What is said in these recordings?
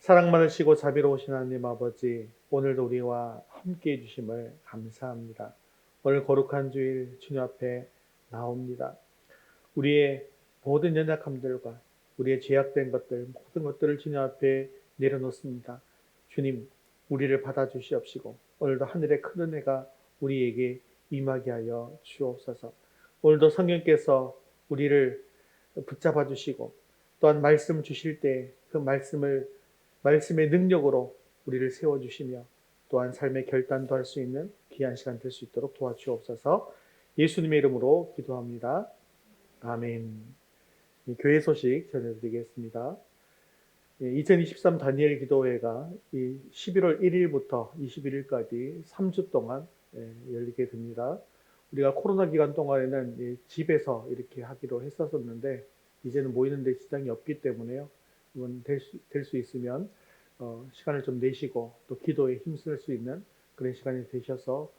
사랑 많으시고 자비로우신 하나님 아버지, 오늘도 우리와 함께 해주심을 감사합니다. 오늘 거룩한 주일 주님 앞에 나옵니다. 우리의 모든 연약함들과 우리의 죄악된 것들, 모든 것들을 주님 앞에 내려놓습니다. 주님, 우리를 받아주시옵시고 오늘도 하늘의 큰 은혜가 우리에게 임하게 하여 주옵소서. 오늘도 성령께서 우리를 붙잡아 주시고 또한 말씀 주실 때 그 말씀의 능력으로 우리를 세워주시며 또한 삶의 결단도 할 수 있는 귀한 시간 될 수 있도록 도와주옵소서. 예수님의 이름으로 기도합니다. 아멘. 교회 소식 전해드리겠습니다. 2023 다니엘 기도회가 11월 1일부터 21일까지 3주 동안 열리게 됩니다. 우리가 코로나 기간 동안에는 집에서 이렇게 하기로 했었는데 이제는 모이는 데 지장이 없기 때문에요. 이건 될 수 있으면 시간을 좀 내시고 또 기도에 힘쓸 수 있는 그런 시간이 되셔서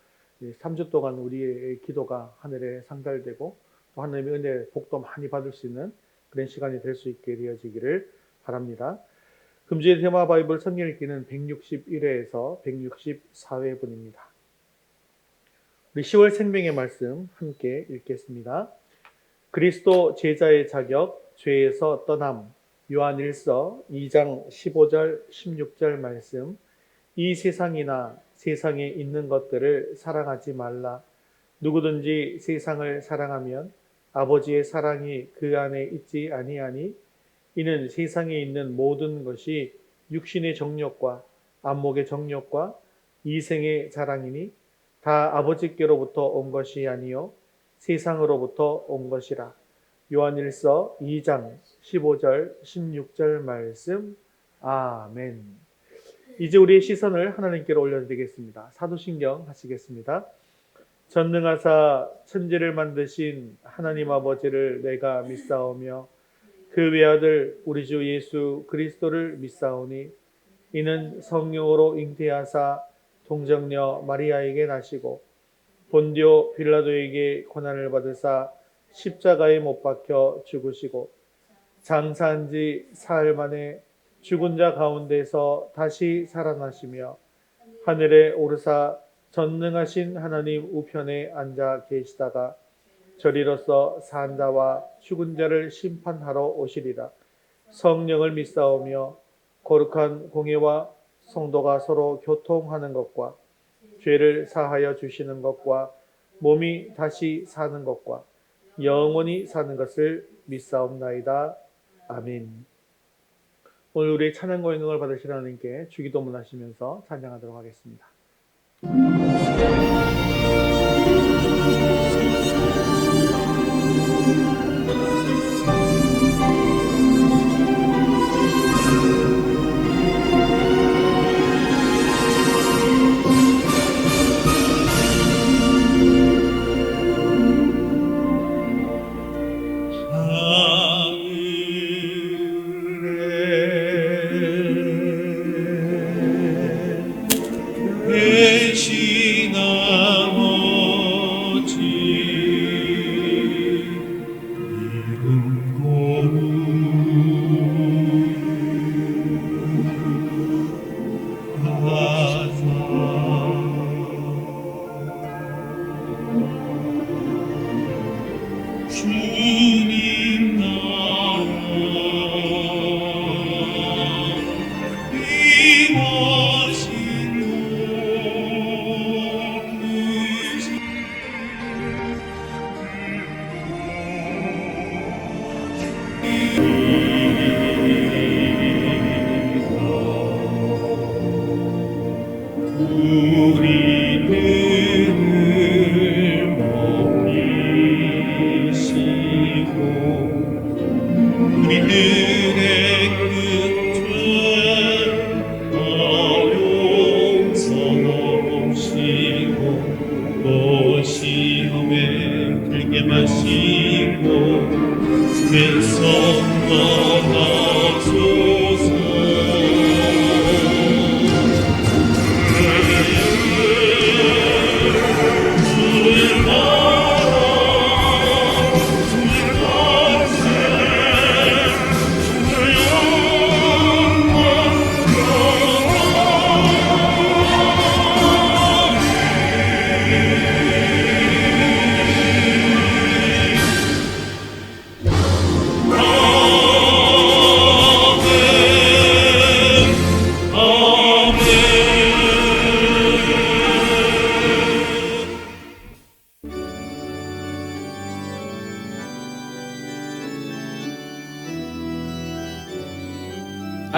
3주 동안 우리의 기도가 하늘에 상달되고 또 하나님의 은혜 복도 많이 받을 수 있는 그런 시간이 될 수 있게 되어지기를 바랍니다. 금주의 테마 바이블 성경 읽기는 161회에서 164회분입니다. 우리 10월 생명의 말씀 함께 읽겠습니다. 그리스도 제자의 자격, 죄에서 떠남. 요한일서 2장 15절 16절 말씀. 이 세상이나 세상에 있는 것들을 사랑하지 말라. 누구든지 세상을 사랑하면 아버지의 사랑이 그 안에 있지 아니하니 이는 세상에 있는 모든 것이 육신의 정욕과 안목의 정욕과 이생의 자랑이니 다 아버지께로부터 온 것이 아니요 세상으로부터 온 것이라. 요한일서 2장 15절 16절 말씀. 아멘. 이제 우리의 시선을 하나님께로 올려드리겠습니다. 사도신경 하시겠습니다. 전능하사 천지를 만드신 하나님 아버지를 내가 믿사오며 그 외아들 우리 주 예수 그리스도를 믿사오니 이는 성령으로 잉태하사 동정녀 마리아에게 나시고 본디오 빌라도에게 고난을 받으사 십자가에 못 박혀 죽으시고 장사한 지 사흘 만에 죽은 자 가운데서 다시 살아나시며 하늘에 오르사 전능하신 하나님 우편에 앉아 계시다가 저리로서 산 자와 죽은 자를 심판하러 오시리라. 성령을 믿사오며 거룩한 공예와 성도가 서로 교통하는 것과 죄를 사하여 주시는 것과 몸이 다시 사는 것과 영원히 사는 것을 믿사옵나이다. 아멘. 오늘 우리 찬양과 영광을 받으실 하나님께 주기도문 하시면서 찬양하도록 하겠습니다.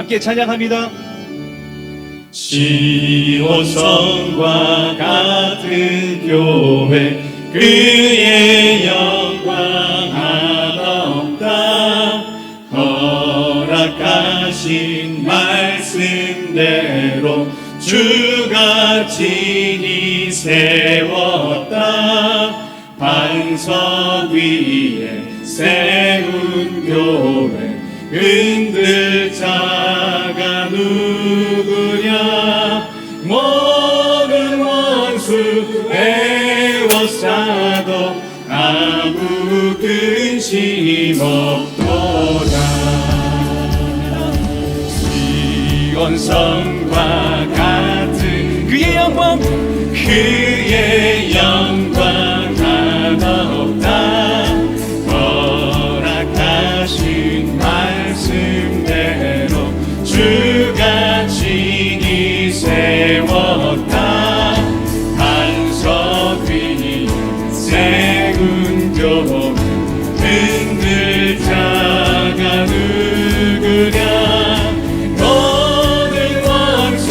함께 찬양합니다. 시온성과 같은 교회 그의 영광 하나 없다. 허락하신 말씀대로 주가 친히 세웠다. 반석 위에 세운 교회 흔들 자가 누구냐. 모든 원수 에워싸도 아무 근심 없도다. 시온성과 같은 그의 영광 그의 영광 하나 없다. 허락하신 말씀대로 주가 친히 세웠다. 반석 위에 세운 교회 흔들 자가 누구냐. 모든 원수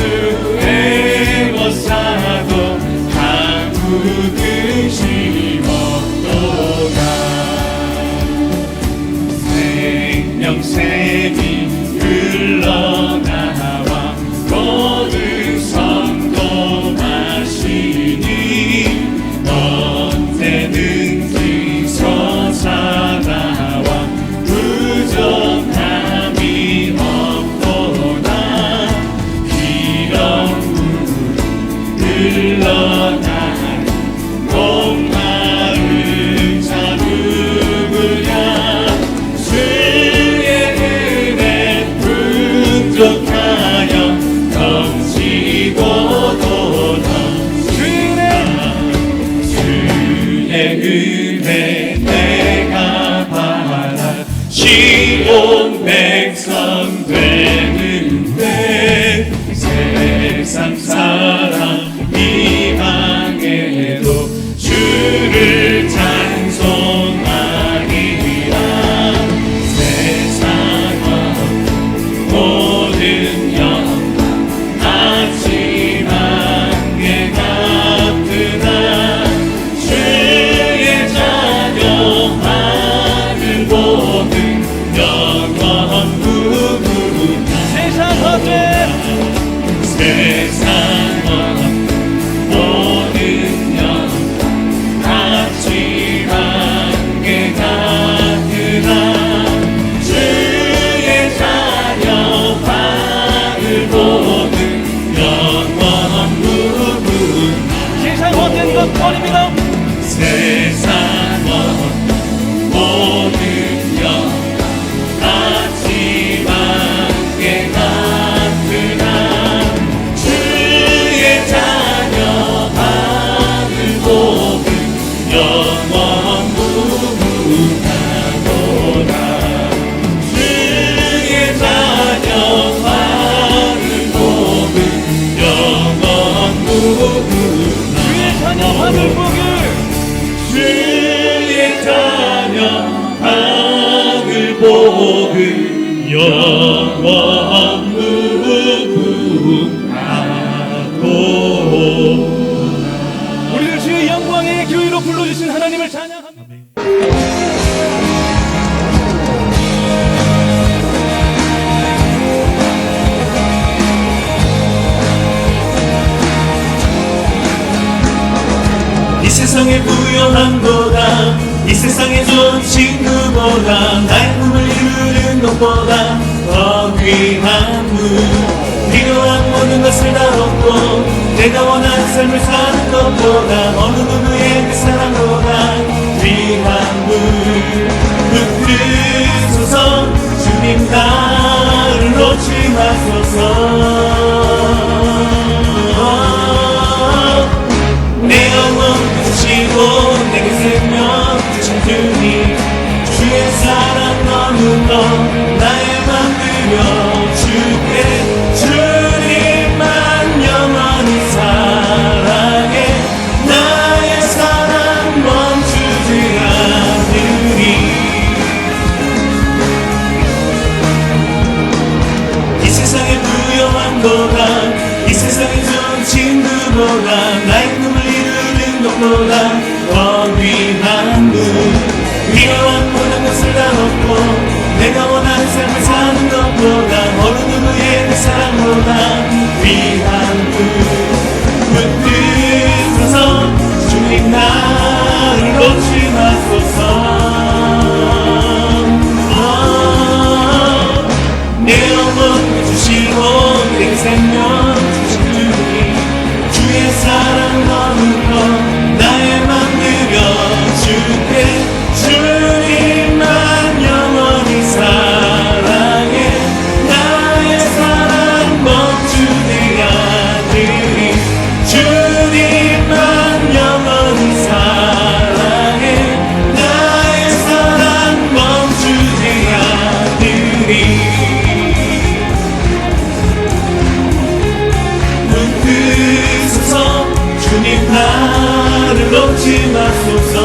에워싸도 아무 근심 없도다. 생명샘이 흘러나와 모든 성도 마시니 언제든지 솟아나와 부족함이 없도다. 이런 물 흘러나는 목마른 자 누구냐. 주의 은혜 풍족하여 넘치고 또 넘치나. 주의 은혜 내가 받아 시온 백성 되는데. 세상 사람 이방에도 주를 찬송하리라. 세상은 모든 영광 아침 안개 같으나. 주의 자녀 하늘 복은 영원 무궁한. 세상 헛된 세상은 모든 영광 아침 안개 같으나. 주의 자녀 하늘 복은 영원 무궁한. 세상 헛된 것 버립니다. 세상은 모든 영광 아침 안개 같으나. 주의 자녀 하늘 복은 영원 무궁하도다. 주의 자녀 하늘 복은 영원 무궁하도다. 주의 자녀 하늘 복을 주의 자녀 하늘 복은 영원 무궁하도다. 우리를 주의 영광의 교회로 불러주신 하나님을 찬양합니다. 이 세상의 부요함보다 이 세상의 좋은 친구보다 나의 꿈을 이루는 것보다 더 귀한 분. 필요한 모든 것을 다 얻고 내가 원하는 삶을 사는 것보다 어느 누구의 그 사랑보다 귀한 분. 붙드소서 주님 나를 놓지 마소서. 내 영혼 주시고 내게 생명 주신 주님. 주의 사랑 너무도 나의 맘 들여 주께. 주님만 영원히 사랑해. 나의 사랑 멈추지 않으리. 이 세상 것보다 이 세상에 좋은 친구보다 나의 꿈을 이루는 것보다 더 귀한 분 필요한 모든 것을 다 얻고 내가 원하는 삶을 사는 것보다 어느 누구의 그 사랑보다 귀한 분 문득 서서 주님 나를 놓지 마소서 내 영혼 주시고 내 생명 주신 주님 주의 사랑 너무로 나의 맘 느껴주게 주님만 영원히 사랑해 나의 사랑 멈추지 않으리 주님만 영원히 사랑해 나의 사랑 멈추지 않으리 눈 뜨소서 주님 나를 놓지 마소서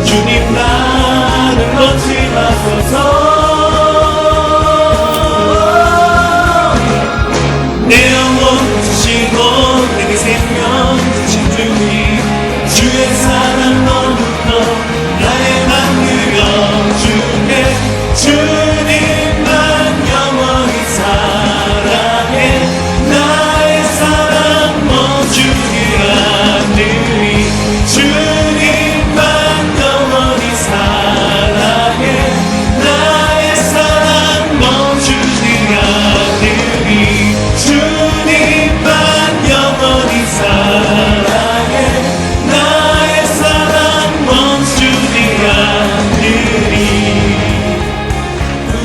주님 나를 놓지 마소서 내 영혼 주시고 내게 생명 주신 주님 주의 사랑 너무도 나의 맘 느껴주게 주님만 영원히 사랑해 나의 사랑 멈추지 않으리 주님만 영원히 사랑해 나의 사랑 멈추지 않으리 주님만 영원히 사랑해 나의 사랑 멈추지 않으리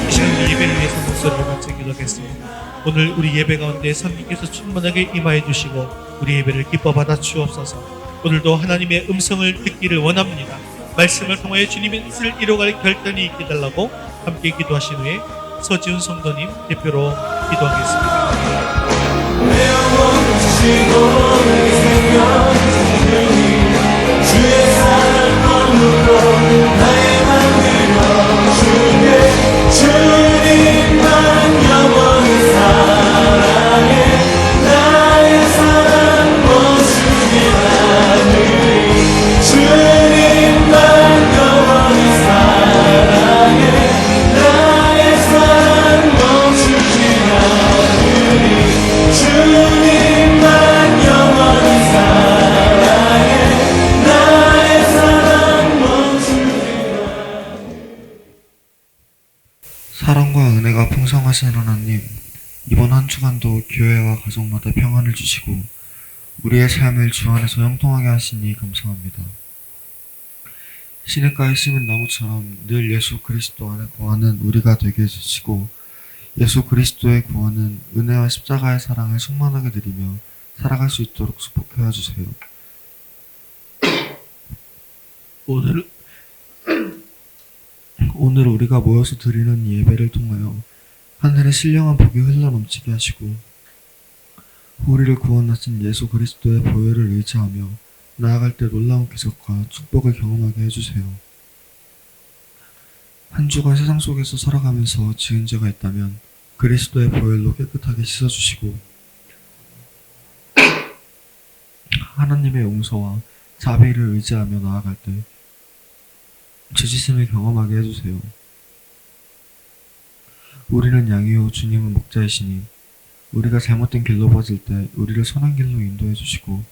이 시간 예배를 위해서 목소리를 같이 기도하겠습니다. 오늘 우리 예배 가운데 성령께서 충만하게 임하여 주시고 우리 예배를 기뻐 받아 주옵소서. 오늘도 하나님의 음성을 듣기를 원합니다. 말씀을 통하여 주님의 뜻을 이루어갈 결단이 있게 달라고 함께 기도하신 후에 서지훈 성도님 대표로 기도하겠습니다. 내 영혼 주시고 내 생명 주님 주의 사랑 너무로 나의 맘 느껴주게 주님만 영원히 사랑해 나의 사랑 멈추지 않으리 주님만 영원히 사랑해 나의 사랑 멈추지 않으리 주님만 영원히 사랑해 나의 사랑 멈추지 사랑과 은혜가 풍성하신 하나님, 이번 한 주간도 교회와 가족마다 평안을 주시고 우리의 삶을 주 안에서 형통하게 하시니 감사합니다. 시냇가에 심은 나무처럼 늘 예수 그리스도 안에 거하는 우리가 되게 해주시고 예수 그리스도의 구원은 은혜와 십자가의 사랑을 충만하게 드리며 살아갈 수 있도록 축복해 주세요. 오늘 우리가 모여서 드리는 이 예배를 통하여 하늘의 신령한 복이 흘러넘치게 하시고 우리를 구원하신 예수 그리스도의 보혈을 의지하며 나아갈 때 놀라운 기적과 축복을 경험하게 해주세요. 한 주간 세상 속에서 살아가면서 지은 죄가 있다면 그리스도의 보혈로 깨끗하게 씻어주시고 하나님의 용서와 자비를 의지하며 나아갈 때 죄지심을 경험하게 해주세요. 우리는 양이요 주님은 목자이시니 우리가 잘못된 길로 빠질 때 우리를 선한 길로 인도해 주시고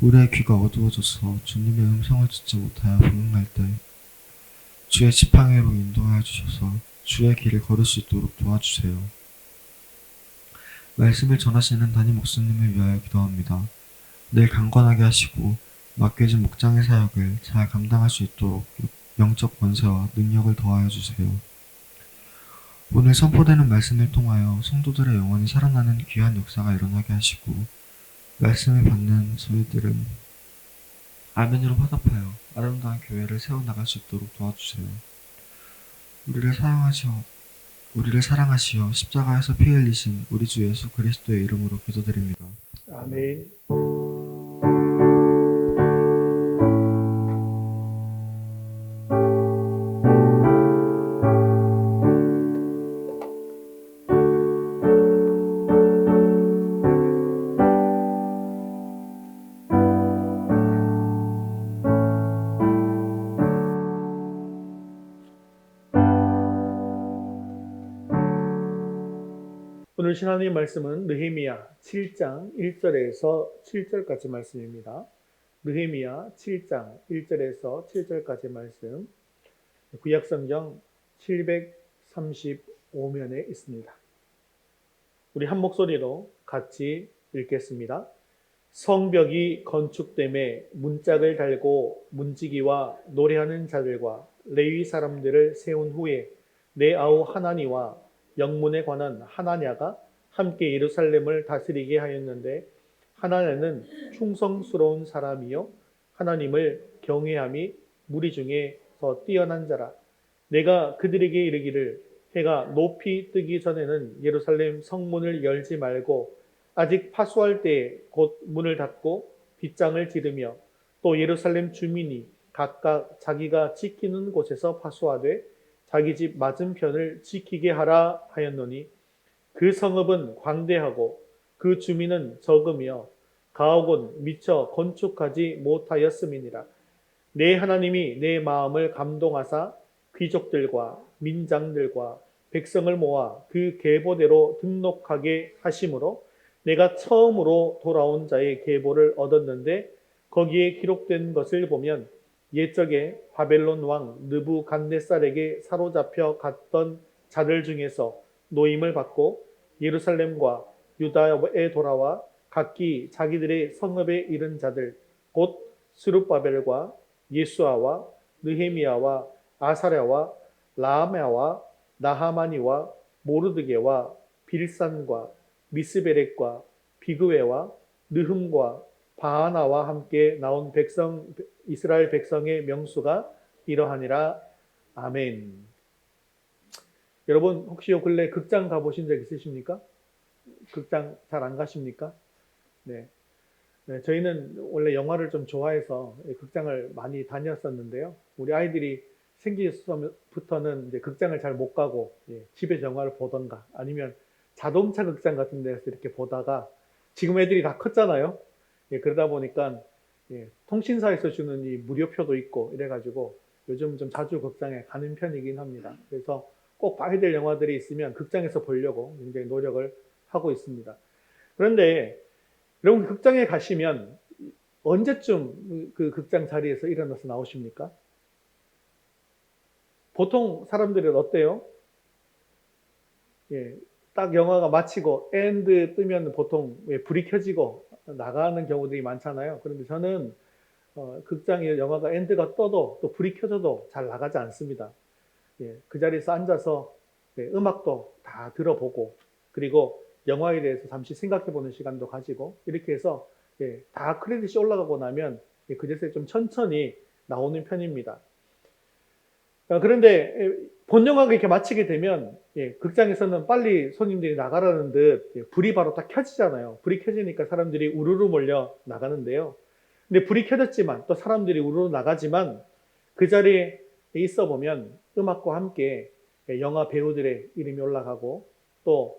우리의 귀가 어두워져서 주님의 음성을 듣지 못하여 방황할 때 주의 지팡이로 인도하여 주셔서 주의 길을 걸을 수 있도록 도와주세요. 말씀을 전하시는 담임 목사님을 위하여 기도합니다. 늘 강건하게 하시고 맡겨진 목장의 사역을 잘 감당할 수 있도록 영적 권세와 능력을 더하여 주세요. 오늘 선포되는 말씀을 통하여 성도들의 영혼이 살아나는 귀한 역사가 일어나게 하시고 말씀을 받는 저희들은 아멘으로 화답하여 아름다운 교회를 세워나갈 수 있도록 도와주세요. 우리를 사랑하시어 십자가에서 피 흘리신 우리 주 예수 그리스도의 이름으로 기도드립니다. 아멘. 오늘 하나님 말씀은 느헤미야 7장 1절에서 7절까지 말씀입니다. 느헤미야 7장 1절에서 7절까지 말씀, 구약성경 735면에 있습니다. 우리 한 목소리로 같이 읽겠습니다. 성벽이 건축됨에 문짝을 달고 문지기와 노래하는 자들과 레위 사람들을 세운 후에 내 아우 하나니와 영문에 관한 하나냐가 함께 예루살렘을 다스리게 하였는데, 하나냐는 충성스러운 사람이요 하나님을 경외함이 무리 중에서 뛰어난 자라. 내가 그들에게 이르기를 해가 높이 뜨기 전에는 예루살렘 성문을 열지 말고 아직 파수할 때에 곧 문을 닫고 빗장을 지르며, 또 예루살렘 주민이 각각 자기가 지키는 곳에서 파수하되 자기 집 맞은편을 지키게 하라 하였노니, 그 성읍은 광대하고 그 주민은 적으며 가옥은 미처 건축하지 못하였음이니라. 내 하나님이 내 마음을 감동하사 귀족들과 민장들과 백성을 모아 그 계보대로 등록하게 하심으로 내가 처음으로 돌아온 자의 계보를 얻었는데, 거기에 기록된 것을 보면 옛적에 바벨론 왕 느부갓네살에게 사로잡혀 갔던 자들 중에서 노임을 받고 예루살렘과 유다에 돌아와 각기 자기들의 성읍에 이른 자들, 곧 스룹바벨과 예수아와 느헤미야와 아사랴와 라하메와 나하마니와 모르드게와 빌산과 미스베렉과 비그웨와 느흠과 바하나와 함께 나온 이스라엘 백성의 명수가 이러하니라. 아멘. 여러분, 혹시 요 근래 극장 가보신 적 있으십니까? 극장 잘 안 가십니까? 네. 저희는 원래 영화를 좀 좋아해서 극장을 많이 다녔었는데요. 우리 아이들이 생기부터는 이제 극장을 잘 못 가고 집에서 영화를 보던가 아니면 자동차 극장 같은 데서 이렇게 보다가, 지금 애들이 다 컸잖아요. 그러다 보니까 통신사에서 주는 이 무료표도 있고 이래가지고 요즘 좀 자주 극장에 가는 편이긴 합니다. 그래서 꼭 봐야 될 영화들이 있으면 극장에서 보려고 굉장히 노력을 하고 있습니다. 그런데 여러분, 극장에 가시면 언제쯤 그 극장 자리에서 일어나서 나오십니까? 보통 사람들은 어때요? 딱 영화가 마치고 엔드 뜨면 보통 불이 켜지고 나가는 경우들이 많잖아요. 그런데 저는 극장에 영화가 엔드가 떠도 또 불이 켜져도 잘 나가지 않습니다. 그 자리에서 앉아서 음악도 다 들어보고, 그리고 영화에 대해서 잠시 생각해보는 시간도 가지고, 이렇게 해서 다 크레딧이 올라가고 나면 그제서야 좀 천천히 나오는 편입니다. 그런데 본 영화가 이렇게 마치게 되면 극장에서는 빨리 손님들이 나가라는 듯 불이 바로 딱 켜지잖아요. 불이 켜지니까 사람들이 우르르 몰려 나가는데요. 근데 불이 켜졌지만 또 사람들이 우르르 나가지만, 그 자리에 있어 보면 음악과 함께 영화 배우들의 이름이 올라가고, 또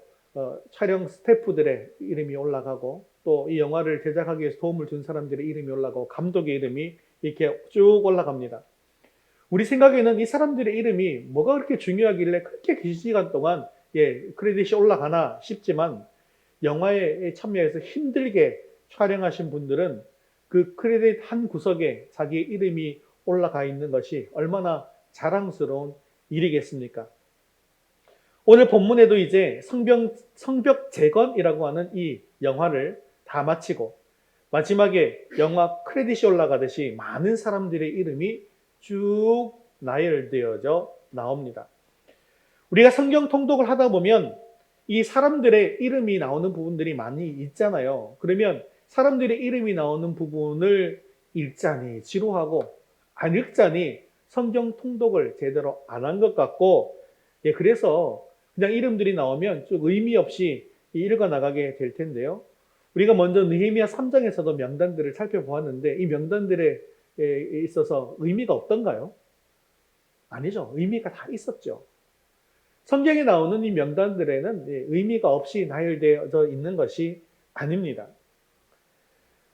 촬영 스태프들의 이름이 올라가고, 또 이 영화를 제작하기 위해서 도움을 준 사람들의 이름이 올라가고, 감독의 이름이 이렇게 쭉 올라갑니다. 우리 생각에는 이 사람들의 이름이 뭐가 그렇게 중요하길래 그렇게 긴 시간 동안 크레딧이 올라가나 싶지만, 영화에 참여해서 힘들게 촬영하신 분들은 그 크레딧 한 구석에 자기 이름이 올라가 있는 것이 얼마나 자랑스러운 일이겠습니까? 오늘 본문에도 이제 성벽 재건이라고 하는 이 영화를 다 마치고 마지막에 영화 크레딧이 올라가듯이 많은 사람들의 이름이 쭉 나열되어져 나옵니다. 우리가 성경 통독을 하다 보면 이 사람들의 이름이 나오는 부분들이 많이 있잖아요. 그러면 사람들의 이름이 나오는 부분을 읽자니 지루하고, 안 읽자니 성경 통독을 제대로 안 한 것 같고, 그래서 그냥 이름들이 나오면 좀 의미 없이 읽어 나가게 될 텐데요. 우리가 먼저 느헤미야 3장에서도 명단들을 살펴보았는데, 이 명단들에 있어서 의미가 없던가요? 아니죠. 의미가 다 있었죠. 성경에 나오는 이 명단들에는 의미가 없이 나열되어져 있는 것이 아닙니다.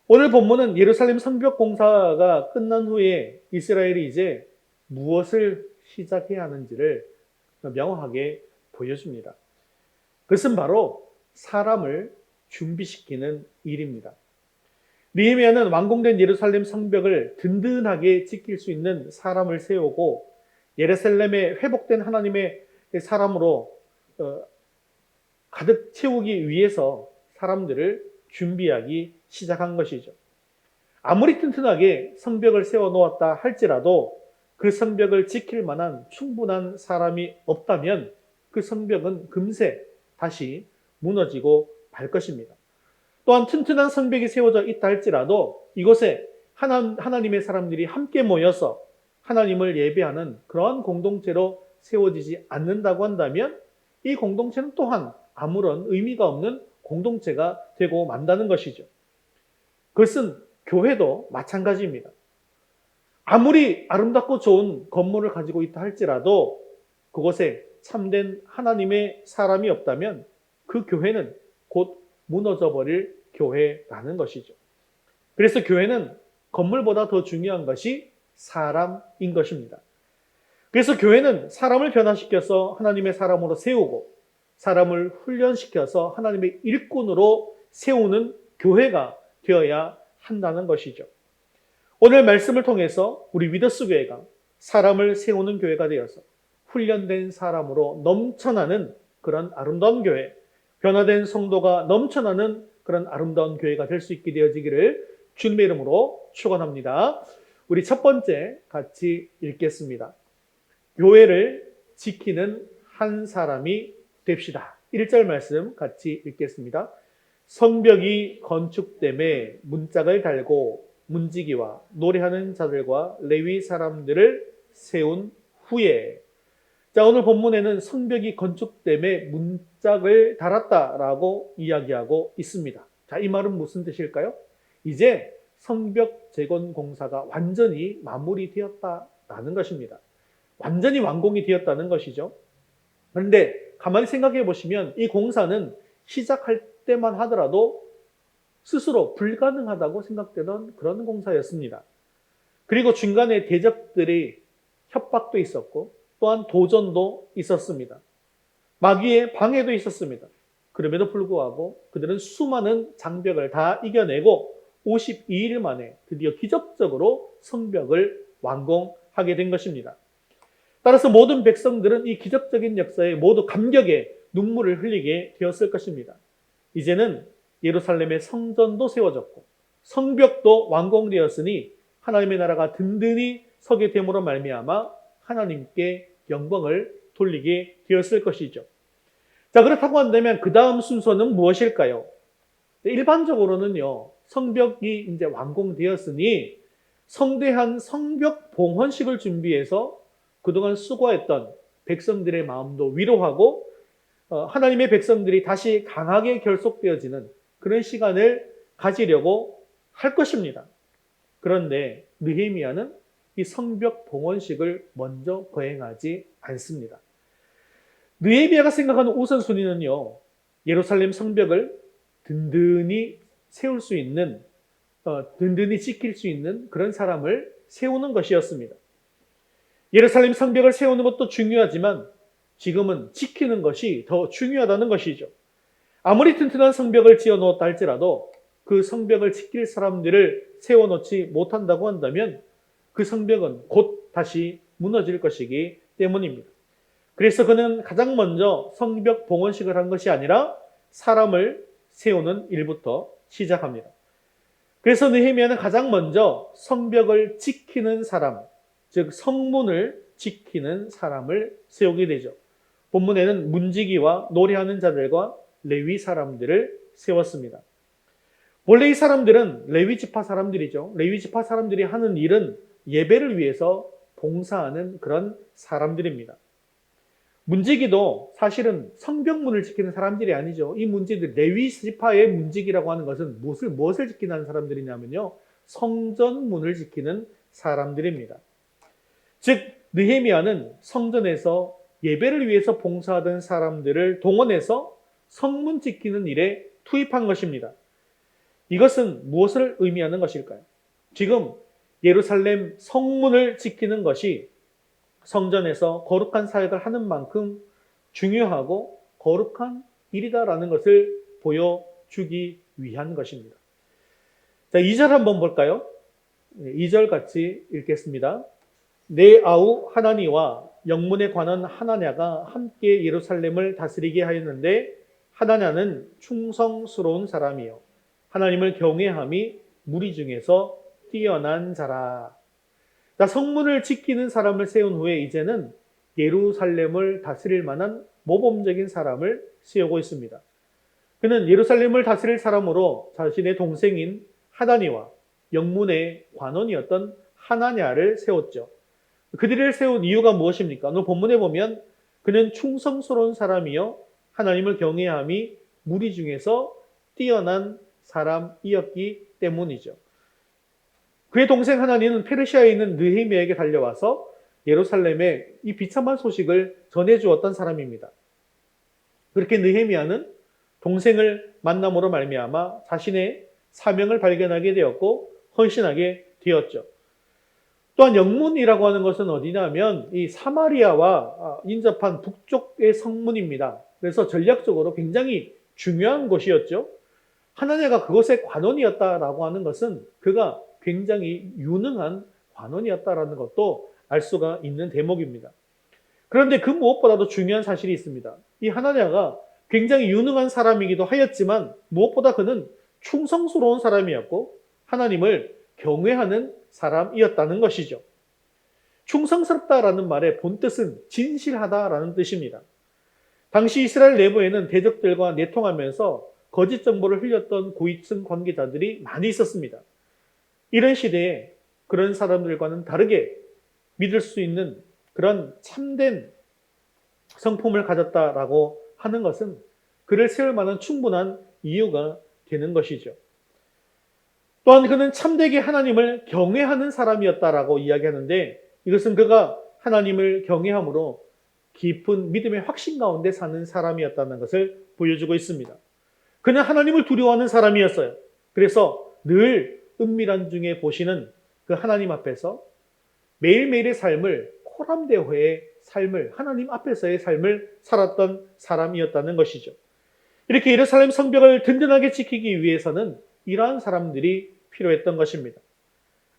오늘 본문은 예루살렘 성벽 공사가 끝난 후에 이스라엘이 이제 무엇을 시작해야 하는지를 명확하게 보여줍니다. 그것은 바로 사람을 준비시키는 일입니다. 느헤미야는 완공된 예루살렘 성벽을 든든하게 지킬 수 있는 사람을 세우고 예루살렘에 회복된 하나님의 사람으로 가득 채우기 위해서 사람들을 준비하기 시작한 것이죠. 아무리 튼튼하게 성벽을 세워놓았다 할지라도 그 성벽을 지킬 만한 충분한 사람이 없다면 그 성벽은 금세 다시 무너지고 말 것입니다. 또한 튼튼한 성벽이 세워져 있다 할지라도 이곳에 하나님의 사람들이 함께 모여서 하나님을 예배하는 그러한 공동체로 세워지지 않는다고 한다면 이 공동체는 또한 아무런 의미가 없는 공동체가 되고 만다는 것이죠. 그것은 교회도 마찬가지입니다. 아무리 아름답고 좋은 건물을 가지고 있다 할지라도 그곳에 참된 하나님의 사람이 없다면 그 교회는 곧 무너져 버릴 교회라는 것이죠. 그래서 교회는 건물보다 더 중요한 것이 사람인 것입니다. 그래서 교회는 사람을 변화시켜서 하나님의 사람으로 세우고 사람을 훈련시켜서 하나님의 일꾼으로 세우는 교회가 되어야 한다는 것이죠. 오늘 말씀을 통해서 우리 위더스 교회가 사람을 세우는 교회가 되어서 훈련된 사람으로 넘쳐나는 그런 아름다운 교회, 변화된 성도가 넘쳐나는 그런 아름다운 교회가 될 수 있게 되어지기를 주님의 이름으로 축원합니다. 우리 첫 번째 같이 읽겠습니다. 교회를 지키는 한 사람이 됩시다. 1절 말씀 같이 읽겠습니다. 성벽이 건축됨에 문짝을 달고 문지기와 노래하는 자들과 레위 사람들을 세운 후에. 자, 오늘 본문에는 성벽이 건축됨에 문짝을 달았다라고 이야기하고 있습니다. 자, 이 말은 무슨 뜻일까요? 이제 성벽 재건 공사가 완전히 마무리되었다라는 것입니다. 완전히 완공이 되었다는 것이죠. 그런데 가만히 생각해 보시면 이 공사는 시작할 때만 하더라도 스스로 불가능하다고 생각되던 그런 공사였습니다. 그리고 중간에 대적들이 협박도 있었고 또한 도전도 있었습니다. 마귀의 방해도 있었습니다. 그럼에도 불구하고 그들은 수많은 장벽을 다 이겨내고 52일 만에 드디어 기적적으로 성벽을 완공하게 된 것입니다. 따라서 모든 백성들은 이 기적적인 역사에 모두 감격에 눈물을 흘리게 되었을 것입니다. 이제는 예루살렘의 성전도 세워졌고 성벽도 완공되었으니 하나님의 나라가 든든히 서게 됨으로 말미암아 하나님께 영광을 돌리게 되었을 것이죠. 자, 그렇다고 한다면 그 다음 순서는 무엇일까요? 일반적으로는요, 성벽이 이제 완공되었으니 성대한 성벽 봉헌식을 준비해서 그동안 수고했던 백성들의 마음도 위로하고 하나님의 백성들이 다시 강하게 결속되어지는 그런 시간을 가지려고 할 것입니다. 그런데 느헤미야는 이 성벽 봉헌식을 먼저 거행하지 않습니다. 느헤미야가 생각하는 우선순위는요, 예루살렘 성벽을 든든히 세울 수 있는, 든든히 지킬 수 있는 그런 사람을 세우는 것이었습니다. 예루살렘 성벽을 세우는 것도 중요하지만 지금은 지키는 것이 더 중요하다는 것이죠. 아무리 튼튼한 성벽을 지어놓았다 할지라도 그 성벽을 지킬 사람들을 세워놓지 못한다고 한다면 그 성벽은 곧 다시 무너질 것이기 때문입니다. 그래서 그는 가장 먼저 성벽 봉헌식을 한 것이 아니라 사람을 세우는 일부터 시작합니다. 그래서 느헤미야는 가장 먼저 성벽을 지키는 사람, 즉 성문을 지키는 사람을 세우게 되죠. 본문에는 문지기와 노래하는 자들과 레위 사람들을 세웠습니다. 원래 이 사람들은 레위 지파 사람들이죠. 레위 지파 사람들이 하는 일은 예배를 위해서 봉사하는 그런 사람들입니다. 문지기도 사실은 성벽문을 지키는 사람들이 아니죠. 이 문지기들, 레위 지파의 문지기라고 하는 것은 무엇을 지키는 사람들이냐면요, 성전문을 지키는 사람들입니다. 즉 느헤미야는 성전에서 예배를 위해서 봉사하던 사람들을 동원해서 성문 지키는 일에 투입한 것입니다. 이것은 무엇을 의미하는 것일까요? 지금 예루살렘 성문을 지키는 것이 성전에서 거룩한 사역을 하는 만큼 중요하고 거룩한 일이다라는 것을 보여주기 위한 것입니다. 자, 2절 한번 볼까요? 2절 같이 읽겠습니다. 내 아우 하나니와 영문에 관한 하나냐가 함께 예루살렘을 다스리게 하였는데 하나냐는 충성스러운 사람이요 하나님을 경외함이 무리 중에서 뛰어난 자라. 자, 성문을 지키는 사람을 세운 후에 이제는 예루살렘을 다스릴 만한 모범적인 사람을 세우고 있습니다. 그는 예루살렘을 다스릴 사람으로 자신의 동생인 하나니와 영문의 관원이었던 하나냐를 세웠죠. 그들을 세운 이유가 무엇입니까? 오늘 본문에 보면 그는 충성스러운 사람이요 하나님을 경외함이 무리 중에서 뛰어난 사람이었기 때문이죠. 그의 동생 하나니는 페르시아에 있는 느헤미야에게 달려와서 예루살렘에 이 비참한 소식을 전해주었던 사람입니다. 그렇게 느헤미야는 동생을 만남으로 말미암아 자신의 사명을 발견하게 되었고 헌신하게 되었죠. 또한 영문이라고 하는 것은 어디냐면 이 사마리아와 인접한 북쪽의 성문입니다. 그래서 전략적으로 굉장히 중요한 곳이었죠. 하나냐가 그곳의 관원이었다라고 하는 것은 그가 굉장히 유능한 관원이었다라는 것도 알 수가 있는 대목입니다. 그런데 그 무엇보다도 중요한 사실이 있습니다. 이 하나냐가 굉장히 유능한 사람이기도 하였지만 무엇보다 그는 충성스러운 사람이었고 하나님을 경외하는 사람이었다는 것이죠. 충성스럽다라는 말의 본뜻은 진실하다라는 뜻입니다. 당시 이스라엘 내부에는 대적들과 내통하면서 거짓 정보를 흘렸던 고위층 관계자들이 많이 있었습니다. 이런 시대에 그런 사람들과는 다르게 믿을 수 있는 그런 참된 성품을 가졌다라고 하는 것은 그를 세울 만한 충분한 이유가 되는 것이죠. 또한 그는 참되게 하나님을 경외하는 사람이었다라고 이야기하는데 이것은 그가 하나님을 경외함으로 깊은 믿음의 확신 가운데 사는 사람이었다는 것을 보여주고 있습니다. 그는 하나님을 두려워하는 사람이었어요. 그래서 늘 은밀한 중에 보시는 그 하나님 앞에서 매일매일의 삶을 코람대회의 삶을 하나님 앞에서의 삶을 살았던 사람이었다는 것이죠. 이렇게 예루살렘 성벽을 든든하게 지키기 위해서는 이러한 사람들이 필요했던 것입니다.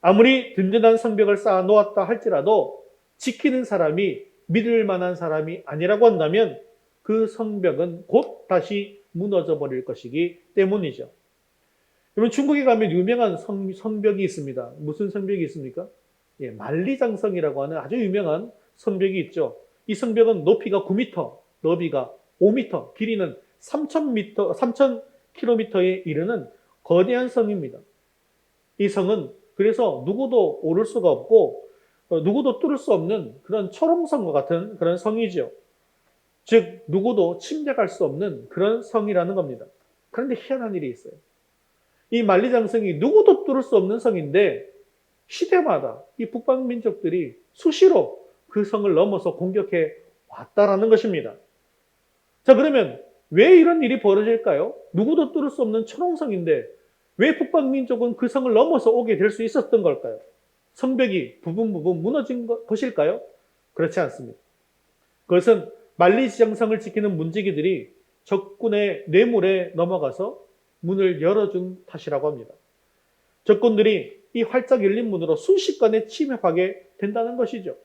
아무리 든든한 성벽을 쌓아 놓았다 할지라도 지키는 사람이 믿을 만한 사람이 아니라고 한다면 그 성벽은 곧 다시 무너져 버릴 것이기 때문이죠. 여러분 중국에 가면 유명한 성벽이 있습니다. 무슨 성벽이 있습니까? 예, 만리장성이라고 하는 아주 유명한 성벽이 있죠. 이 성벽은 높이가 9m, 너비가 5m, 길이는 3,000km에 이르는 거대한 성입니다. 이 성은 그래서 누구도 오를 수가 없고 누구도 뚫을 수 없는 그런 초롱성과 같은 그런 성이죠. 즉 누구도 침략할 수 없는 그런 성이라는 겁니다. 그런데 희한한 일이 있어요. 이 만리장성이 누구도 뚫을 수 없는 성인데 시대마다 이 북방 민족들이 수시로 그 성을 넘어서 공격해 왔다라는 것입니다. 자, 그러면 왜 이런 일이 벌어질까요? 누구도 뚫을 수 없는 초롱성인데 왜 북방 민족은 그 성을 넘어서 오게 될 수 있었던 걸까요? 성벽이 부분 무너진 것일까요? 그렇지 않습니다. 그것은 만리장성을 지키는 문지기들이 적군의 뇌물에 넘어가서 문을 열어준 탓이라고 합니다. 적군들이 이 활짝 열린 문으로 순식간에 침입하게 된다는 것이죠.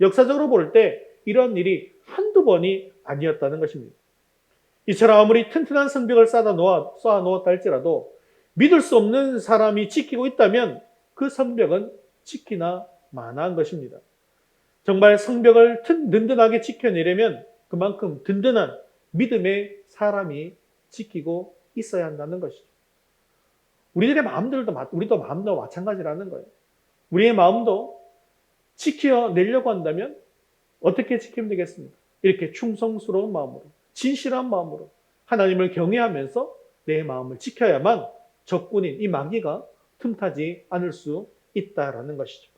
역사적으로 볼 때 이런 일이 한두 번이 아니었다는 것입니다. 이처럼 아무리 튼튼한 성벽을 쌓아 놓았다 할지라도 믿을 수 없는 사람이 지키고 있다면 그 성벽은 지키나 마나한 것입니다. 정말 성벽을 든든하게 지켜내려면 그만큼 든든한 믿음의 사람이 지키고 있어야 한다는 것이죠. 우리들의 우리도 마음도 마찬가지라는 거예요. 우리의 마음도 지켜내려고 한다면 어떻게 지키면 되겠습니까? 이렇게 충성스러운 마음으로, 진실한 마음으로 하나님을 경외하면서 내 마음을 지켜야만 적군인 이 마귀가 틈타지 않을 수 있다라는 것이죠.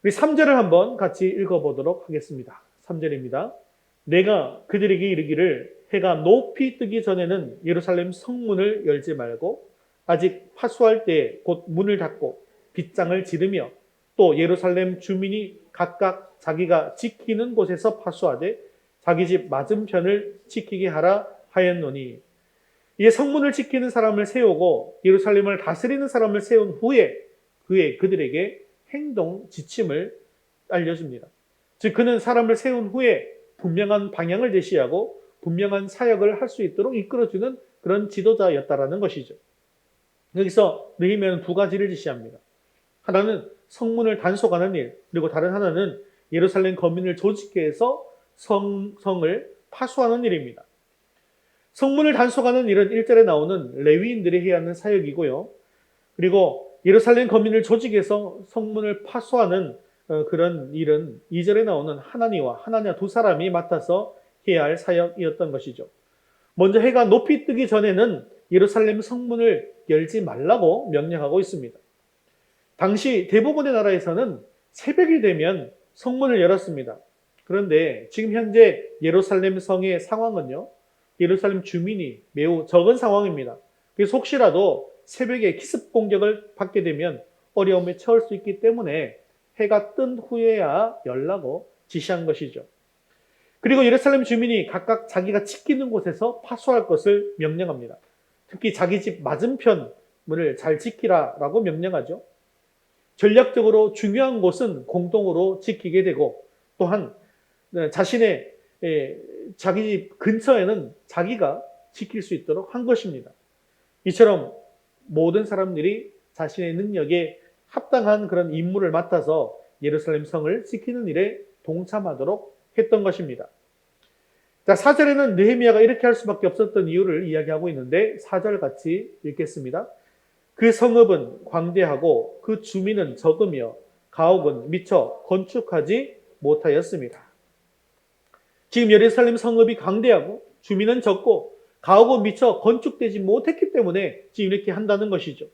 우리 3절을 한번 같이 읽어보도록 하겠습니다. 3절입니다. 내가 그들에게 이르기를 해가 높이 뜨기 전에는 예루살렘 성문을 열지 말고 아직 파수할 때에 곧 문을 닫고 빗장을 지르며 또 예루살렘 주민이 각각 자기가 지키는 곳에서 파수하되 자기 집 맞은편을 지키게 하라 하였노니 이에 성문을 지키는 사람을 세우고 예루살렘을 다스리는 사람을 세운 후에 그들에게 행동 지침을 알려줍니다. 즉 그는 사람을 세운 후에 분명한 방향을 제시하고 분명한 사역을 할 수 있도록 이끌어주는 그런 지도자였다라는 것이죠. 여기서 느헤미야는 두 가지를 지시합니다. 하나는 성문을 단속하는 일, 그리고 다른 하나는 예루살렘 거민을 조직해서 성을 파수하는 일입니다. 성문을 단속하는 일은 1절에 나오는 레위인들이 해야 하는 사역이고요. 그리고 예루살렘 거민을 조직해서 성문을 파수하는 그런 일은 2절에 나오는 하나냐 두 사람이 맡아서 해야 할 사역이었던 것이죠. 먼저 해가 높이 뜨기 전에는 예루살렘 성문을 열지 말라고 명령하고 있습니다. 당시 대부분의 나라에서는 새벽이 되면 성문을 열었습니다. 그런데 지금 현재 예루살렘 성의 상황은요, 예루살렘 주민이 매우 적은 상황입니다. 그래서 혹시라도 새벽에 기습 공격을 받게 되면 어려움에 처할 수 있기 때문에 해가 뜬 후에야 열라고 지시한 것이죠. 그리고 예루살렘 주민이 각각 자기가 지키는 곳에서 파수할 것을 명령합니다. 특히 자기 집 맞은편 문을 잘 지키라라고 명령하죠. 전략적으로 중요한 곳은 공동으로 지키게 되고 또한 자신의 자기 집 근처에는 자기가 지킬 수 있도록 한 것입니다. 이처럼 모든 사람들이 자신의 능력에 합당한 그런 임무를 맡아서 예루살렘 성을 지키는 일에 동참하도록 했던 것입니다. 자, 4절에는 느헤미야가 이렇게 할 수밖에 없었던 이유를 이야기하고 있는데 4절 같이 읽겠습니다. 그 성읍은 광대하고 그 주민은 적으며 가옥은 미처 건축하지 못하였습니다. 지금 예루살렘 성읍이 광대하고 주민은 적고 가옥은 미처 건축되지 못했기 때문에 지금 이렇게 한다는 것이죠.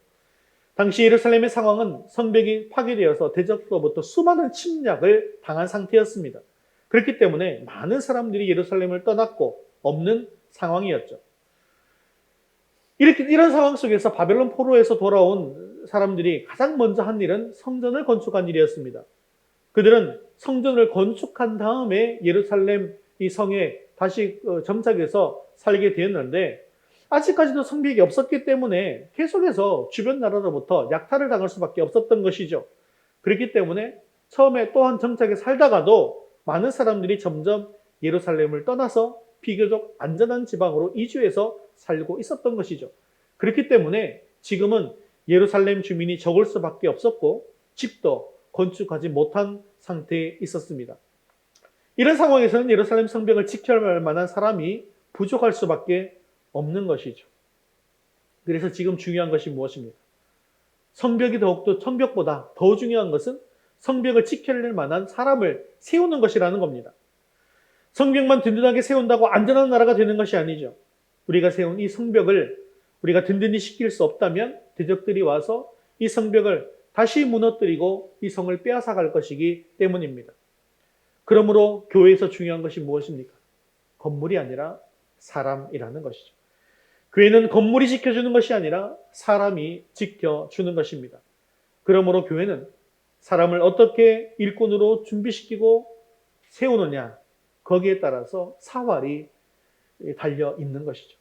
당시 예루살렘의 상황은 성벽이 파괴되어서 대적으로부터 수많은 침략을 당한 상태였습니다. 그렇기 때문에 많은 사람들이 예루살렘을 떠났고 없는 상황이었죠. 이런 상황 속에서 바벨론 포로에서 돌아온 사람들이 가장 먼저 한 일은 성전을 건축한 일이었습니다. 그들은 성전을 건축한 다음에 예루살렘 이 성에 다시 정착해서 살게 되었는데 아직까지도 성벽이 없었기 때문에 계속해서 주변 나라로부터 약탈을 당할 수밖에 없었던 것이죠. 그렇기 때문에 처음에 또한 정착에 살다가도 많은 사람들이 점점 예루살렘을 떠나서 비교적 안전한 지방으로 이주해서 살고 있었던 것이죠. 그렇기 때문에 지금은 예루살렘 주민이 적을 수밖에 없었고 집도 건축하지 못한 상태에 있었습니다. 이런 상황에서는 예루살렘 성벽을 지켜야 할 만한 사람이 부족할 수밖에 없는 것이죠. 그래서 지금 중요한 것이 무엇입니까? 성벽이 더욱더 성벽보다 더 중요한 것은 성벽을 지켜낼 만한 사람을 세우는 것이라는 겁니다. 성벽만 든든하게 세운다고 안전한 나라가 되는 것이 아니죠. 우리가 세운 이 성벽을 우리가 든든히 지킬 수 없다면 대적들이 와서 이 성벽을 다시 무너뜨리고 이 성을 빼앗아갈 것이기 때문입니다. 그러므로 교회에서 중요한 것이 무엇입니까? 건물이 아니라 사람이라는 것이죠. 교회는 건물이 지켜주는 것이 아니라 사람이 지켜주는 것입니다. 그러므로 교회는 사람을 어떻게 일꾼으로 준비시키고 세우느냐, 거기에 따라서 사활이 달려 있는 것이죠.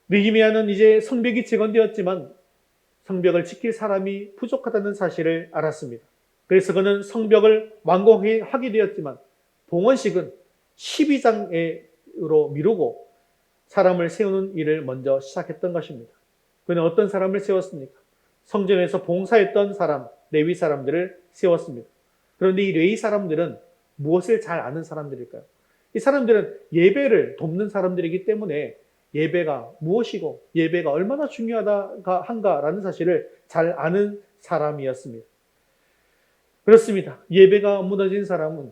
느헤미야는 이제 성벽이 재건되었지만 성벽을 지킬 사람이 부족하다는 사실을 알았습니다. 그래서 그는 성벽을 완공하게 되었지만 봉헌식은 12장으로 미루고 사람을 세우는 일을 먼저 시작했던 것입니다. 그는 어떤 사람을 세웠습니까? 성전에서 봉사했던 사람, 레위 사람들을 세웠습니다. 그런데 이 레위 사람들은 무엇을 잘 아는 사람들일까요? 이 사람들은 예배를 돕는 사람들이기 때문에 예배가 무엇이고 예배가 얼마나 중요한가라는 사실을 잘 아는 사람이었습니다. 그렇습니다. 예배가 무너진 사람은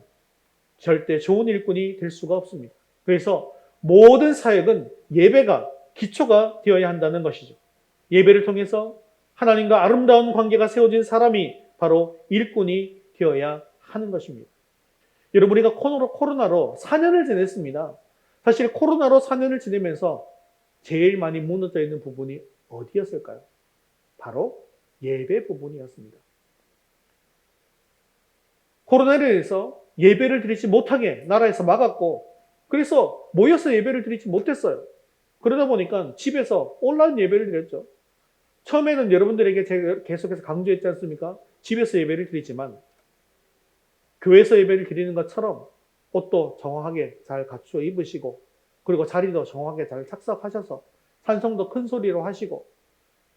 절대 좋은 일꾼이 될 수가 없습니다. 그래서 모든 사역은 예배가 기초가 되어야 한다는 것이죠. 예배를 통해서 하나님과 아름다운 관계가 세워진 사람이 바로 일꾼이 되어야 하는 것입니다. 여러분, 우리가 코로나로 4년을 지냈습니다. 사실 코로나로 4년을 지내면서 제일 많이 무너져 있는 부분이 어디였을까요? 바로 예배 부분이었습니다. 코로나로 인해서 예배를 드리지 못하게 나라에서 막았고, 그래서 모여서 예배를 드리지 못했어요. 그러다 보니까 집에서 온라인 예배를 드렸죠. 처음에는 여러분들에게 제가 계속해서 강조했지 않습니까? 집에서 예배를 드리지만 교회에서 예배를 드리는 것처럼 옷도 정확하게 잘 갖추어 입으시고 그리고 자리도 정확하게 잘 착석하셔서 찬송도 큰 소리로 하시고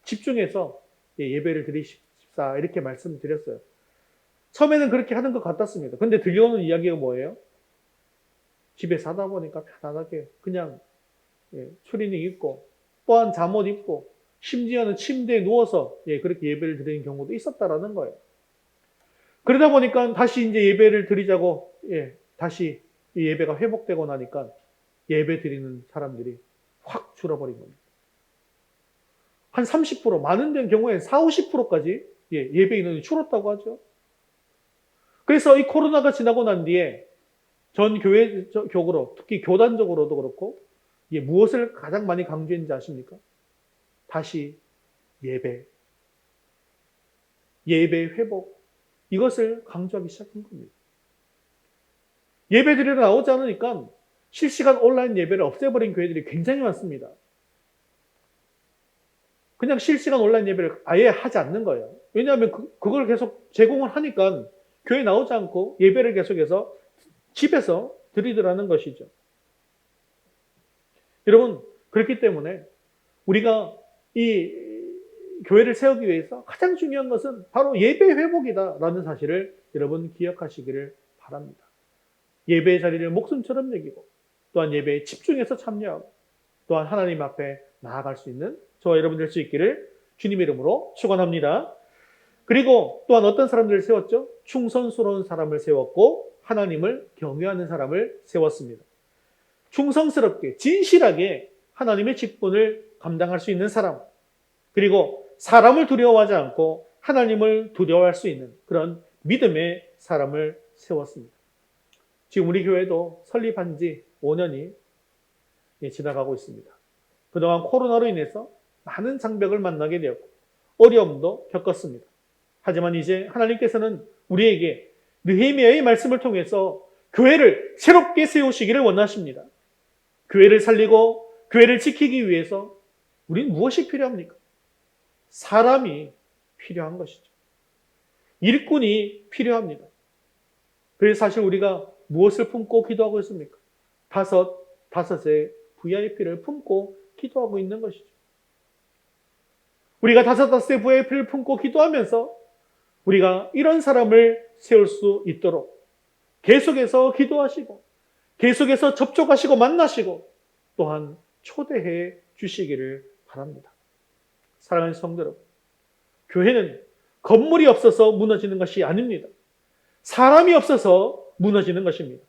집중해서 예배를 드리십사 이렇게 말씀드렸어요. 처음에는 그렇게 하는 것 같았습니다. 근데 들려오는 이야기가 뭐예요? 집에서 하다 보니까 편안하게 그냥 추리닝 입고 또한 잠옷 입고 심지어는 침대에 누워서 그렇게 예배를 드리는 경우도 있었다라는 거예요. 그러다 보니까 다시 이제 예배를 드리자고 다시 이 예배가 회복되고 나니까 예배 드리는 사람들이 확 줄어버린 겁니다. 한 30%, 많은 데는 경우에 40, 50%까지 예배 인원이 줄었다고 하죠. 그래서 이 코로나가 지나고 난 뒤에 전 교회적으로, 특히 교단적으로도 그렇고, 무엇을 가장 많이 강조했는지 아십니까? 다시 예배 회복, 이것을 강조하기 시작한 겁니다. 예배 드리러 나오지 않으니까 실시간 온라인 예배를 없애버린 교회들이 굉장히 많습니다. 그냥 실시간 온라인 예배를 아예 하지 않는 거예요. 왜냐하면 그걸 계속 제공을 하니까 교회 나오지 않고 예배를 계속해서 집에서 드리더라는 것이죠. 여러분, 그렇기 때문에 우리가 이 교회를 세우기 위해서 가장 중요한 것은 바로 예배 회복이다라는 사실을 여러분 기억하시기를 바랍니다. 예배의 자리를 목숨처럼 여기고 또한 예배에 집중해서 참여하고 또한 하나님 앞에 나아갈 수 있는 저와 여러분 될 수 있기를 주님의 이름으로 축원합니다. 그리고 또한 어떤 사람들을 세웠죠? 충성스러운 사람을 세웠고 하나님을 경외하는 사람을 세웠습니다. 충성스럽게 진실하게 하나님의 직분을 감당할 수 있는 사람, 그리고 사람을 두려워하지 않고 하나님을 두려워할 수 있는 그런 믿음의 사람을 세웠습니다. 지금 우리 교회도 설립한 지 5년이 지나가고 있습니다. 그동안 코로나로 인해서 많은 장벽을 만나게 되었고 어려움도 겪었습니다. 하지만 이제 하나님께서는 우리에게 느헤미야의 말씀을 통해서 교회를 새롭게 세우시기를 원하십니다. 교회를 살리고 교회를 지키기 위해서 우리는 무엇이 필요합니까? 사람이 필요한 것이죠. 일꾼이 필요합니다. 그래서 사실 우리가 무엇을 품고 기도하고 있습니까? 다섯의 VIP를 품고 기도하고 있는 것이죠. 우리가 다섯의 VIP를 품고 기도하면서 우리가 이런 사람을 세울 수 있도록 계속해서 기도하시고 계속해서 접촉하시고 만나시고 또한 초대해 주시기를 바랍니다. 사랑하는 성도 여러분, 교회는 건물이 없어서 무너지는 것이 아닙니다. 사람이 없어서 무너지는 것입니다.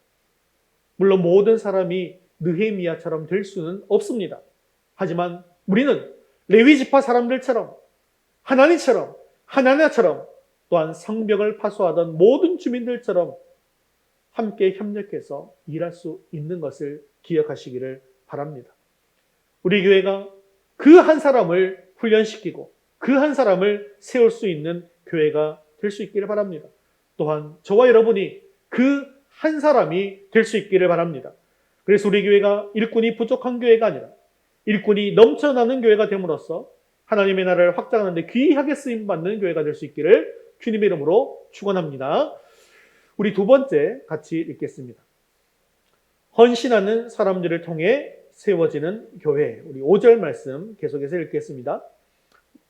물론 모든 사람이 느헤미야처럼 될 수는 없습니다. 하지만 우리는 레위 지파 사람들처럼 하나냐처럼 또한 성벽을 파수하던 모든 주민들처럼 함께 협력해서 일할 수 있는 것을 기억하시기를 바랍니다. 우리 교회가 그 한 사람을 훈련시키고 그 한 사람을 세울 수 있는 교회가 될 수 있기를 바랍니다. 또한 저와 여러분이 그 한 사람이 될 수 있기를 바랍니다. 그래서 우리 교회가 일꾼이 부족한 교회가 아니라 일꾼이 넘쳐나는 교회가 됨으로써 하나님의 나라를 확장하는 데 귀하게 쓰임받는 교회가 될 수 있기를 주님의 이름으로 축원합니다. 우리 두 번째 같이 읽겠습니다. 헌신하는 사람들을 통해 세워지는 교회. 우리 5절 말씀 계속해서 읽겠습니다.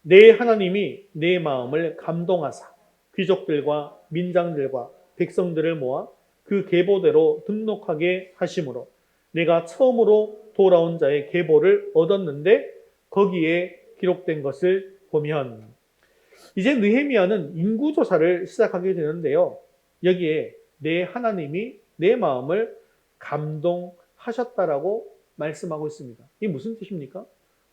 내 하나님이 내 마음을 감동하사 귀족들과 민장들과 백성들을 모아 그 계보대로 등록하게 하심으로 내가 처음으로 돌아온 자의 계보를 얻었는데 거기에 기록된 것을 보면 이제 느헤미야는 인구조사를 시작하게 되는데요. 여기에 내 하나님이 내 마음을 감동하셨다라고 말씀하고 있습니다. 이게 무슨 뜻입니까?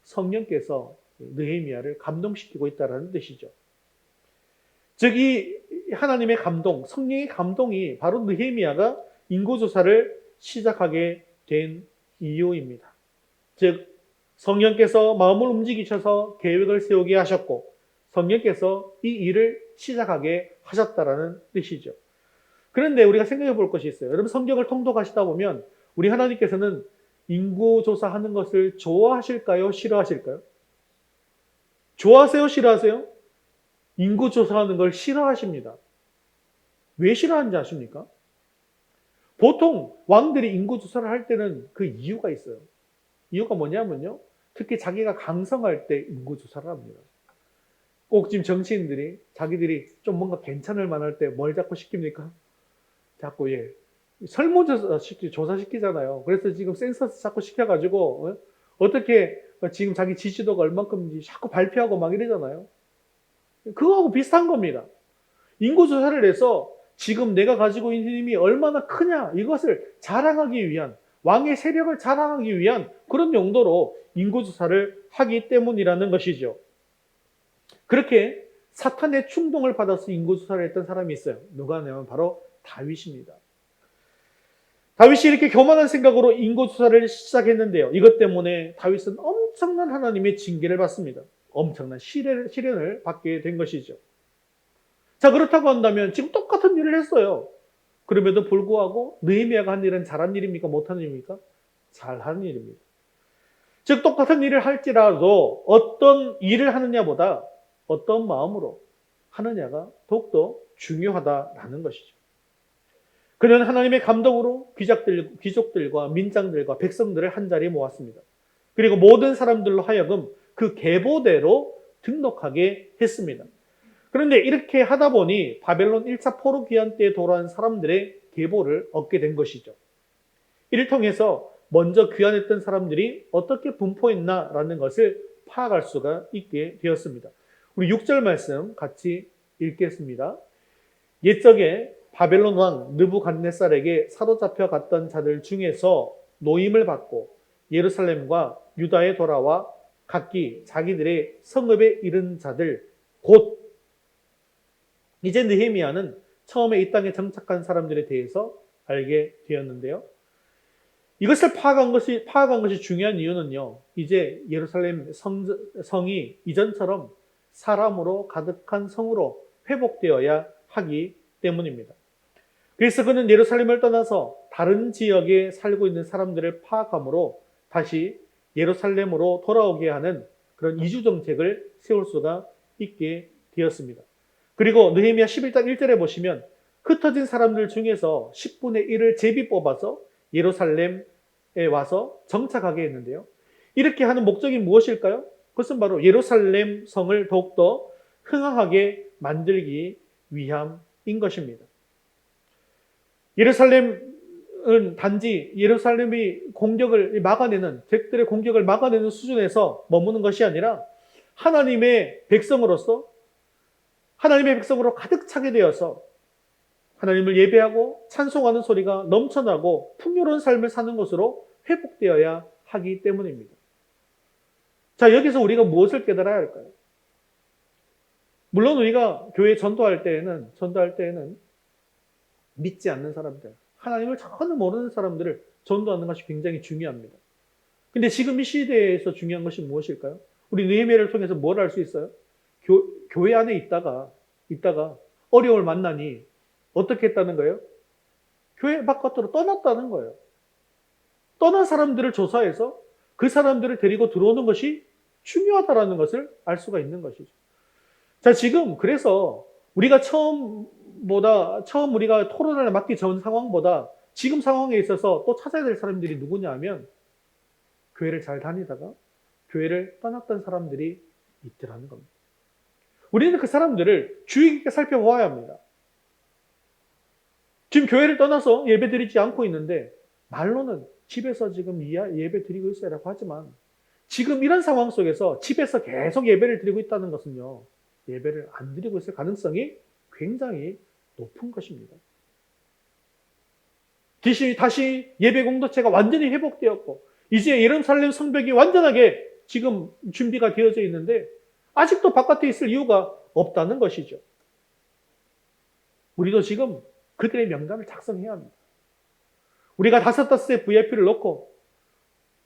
성령께서 느헤미야를 감동시키고 있다는 뜻이죠. 즉, 이 하나님의 감동, 성령의 감동이 바로 느헤미야가 인구조사를 시작하게 된 이유입니다. 즉, 성령께서 마음을 움직이셔서 계획을 세우게 하셨고 성령께서 이 일을 시작하게 하셨다라는 뜻이죠. 그런데 우리가 생각해 볼 것이 있어요. 여러분 성경을 통독하시다 보면 우리 하나님께서는 인구조사하는 것을 좋아하실까요? 싫어하실까요? 좋아하세요? 싫어하세요? 인구조사하는 걸 싫어하십니다. 왜 싫어하는지 아십니까? 보통 왕들이 인구조사를 할 때는 그 이유가 있어요. 이유가 뭐냐면요. 특히 자기가 강성할 때 인구조사를 합니다. 꼭 지금 정치인들이 자기들이 좀 뭔가 괜찮을 만할 때 뭘 자꾸 시킵니까? 자꾸 설문조사 조사시키잖아요. 그래서 지금 센서스 자꾸 시켜가지고 어떻게 지금 자기 지지도가 얼만큼인지 자꾸 발표하고 막 이러잖아요. 그거하고 비슷한 겁니다. 인구조사를 해서 지금 내가 가지고 있는 힘이 얼마나 크냐 이것을 자랑하기 위한 왕의 세력을 자랑하기 위한 그런 용도로 인구조사를 하기 때문이라는 것이죠. 그렇게 사탄의 충동을 받아서 인구조사를 했던 사람이 있어요. 누가 하냐면 바로 다윗입니다. 다윗이 이렇게 교만한 생각으로 인구조사를 시작했는데요. 이것 때문에 다윗은 엄청난 하나님의 징계를 받습니다. 엄청난 시련을 받게 된 것이죠. 자, 그렇다고 한다면 지금 똑같은 일을 했어요. 그럼에도 불구하고 느헤미야가 한 일은 잘한 일입니까? 못한 일입니까? 잘한 일입니다. 즉 똑같은 일을 할지라도 어떤 일을 하느냐보다 어떤 마음으로 하느냐가 더욱더 중요하다라는 것이죠. 그는 하나님의 감동으로 귀족들과 민장들과 백성들을 한자리에 모았습니다. 그리고 모든 사람들로 하여금 그 계보대로 등록하게 했습니다. 그런데 이렇게 하다 보니 바벨론 1차 포로 귀환 때 돌아온 사람들의 계보를 얻게 된 것이죠. 이를 통해서 먼저 귀환했던 사람들이 어떻게 분포했나라는 것을 파악할 수가 있게 되었습니다. 우리 6절 말씀 같이 읽겠습니다. 옛적에 바벨론 왕 느부갓네살에게 사로잡혀 갔던 자들 중에서 노임을 받고 예루살렘과 유다에 돌아와 각기 자기들의 성읍에 이른 자들 곧 이제 느헤미야는 처음에 이 땅에 정착한 사람들에 대해서 알게 되었는데요. 이것을 파악한 것이 중요한 이유는요. 이제 예루살렘 성이 이전처럼 사람으로 가득한 성으로 회복되어야 하기 때문입니다. 그래서 그는 예루살렘을 떠나서 다른 지역에 살고 있는 사람들을 파악함으로 다시 예루살렘으로 돌아오게 하는 그런 이주 정책을 세울 수가 있게 되었습니다. 그리고 느헤미야 11장 1절에 보시면 흩어진 사람들 중에서 10분의 1을 제비 뽑아서 예루살렘에 와서 정착하게 했는데요. 이렇게 하는 목적이 무엇일까요? 그것은 바로 예루살렘 성을 더욱더 흥황하게 만들기 위함인 것입니다. 예루살렘은 단지 예루살렘이 공격을 막아내는, 적들의 공격을 막아내는 수준에서 머무는 것이 아니라 하나님의 백성으로서 하나님의 백성으로 가득 차게 되어서 하나님을 예배하고 찬송하는 소리가 넘쳐나고 풍요로운 삶을 사는 것으로 회복되어야 하기 때문입니다. 자, 여기서 우리가 무엇을 깨달아야 할까요? 물론 우리가 교회 전도할 때에는 믿지 않는 사람들, 하나님을 전혀 모르는 사람들을 전도하는 것이 굉장히 중요합니다. 근데 지금 이 시대에서 중요한 것이 무엇일까요? 우리 느헤미야를 통해서 뭘 알 수 있어요? 교회 안에 있다가 어려움을 만나니 어떻게 했다는 거예요? 교회 바깥으로 떠났다는 거예요. 떠난 사람들을 조사해서 그 사람들을 데리고 들어오는 것이 중요하다는 것을 알 수가 있는 것이죠. 자, 지금 그래서 우리가 처음 우리가 토론을 맡기 전 상황보다 지금 상황에 있어서 또 찾아야 될 사람들이 누구냐 하면 교회를 잘 다니다가 교회를 떠났던 사람들이 있더라는 겁니다. 우리는 그 사람들을 주의 깊게 살펴보아야 합니다. 지금 교회를 떠나서 예배 드리지 않고 있는데 말로는 집에서 지금 예배 드리고 있어라고 하지만 지금 이런 상황 속에서 집에서 계속 예배를 드리고 있다는 것은요. 예배를 안 드리고 있을 가능성이 굉장히 높은 것입니다. 다시 예배 공동체가 완전히 회복되었고 이제 예루살렘 성벽이 완전하게 지금 준비가 되어져 있는데 아직도 바깥에 있을 이유가 없다는 것이죠. 우리도 지금 그들의 명단을 작성해야 합니다. 우리가 5의 VIP를 넣고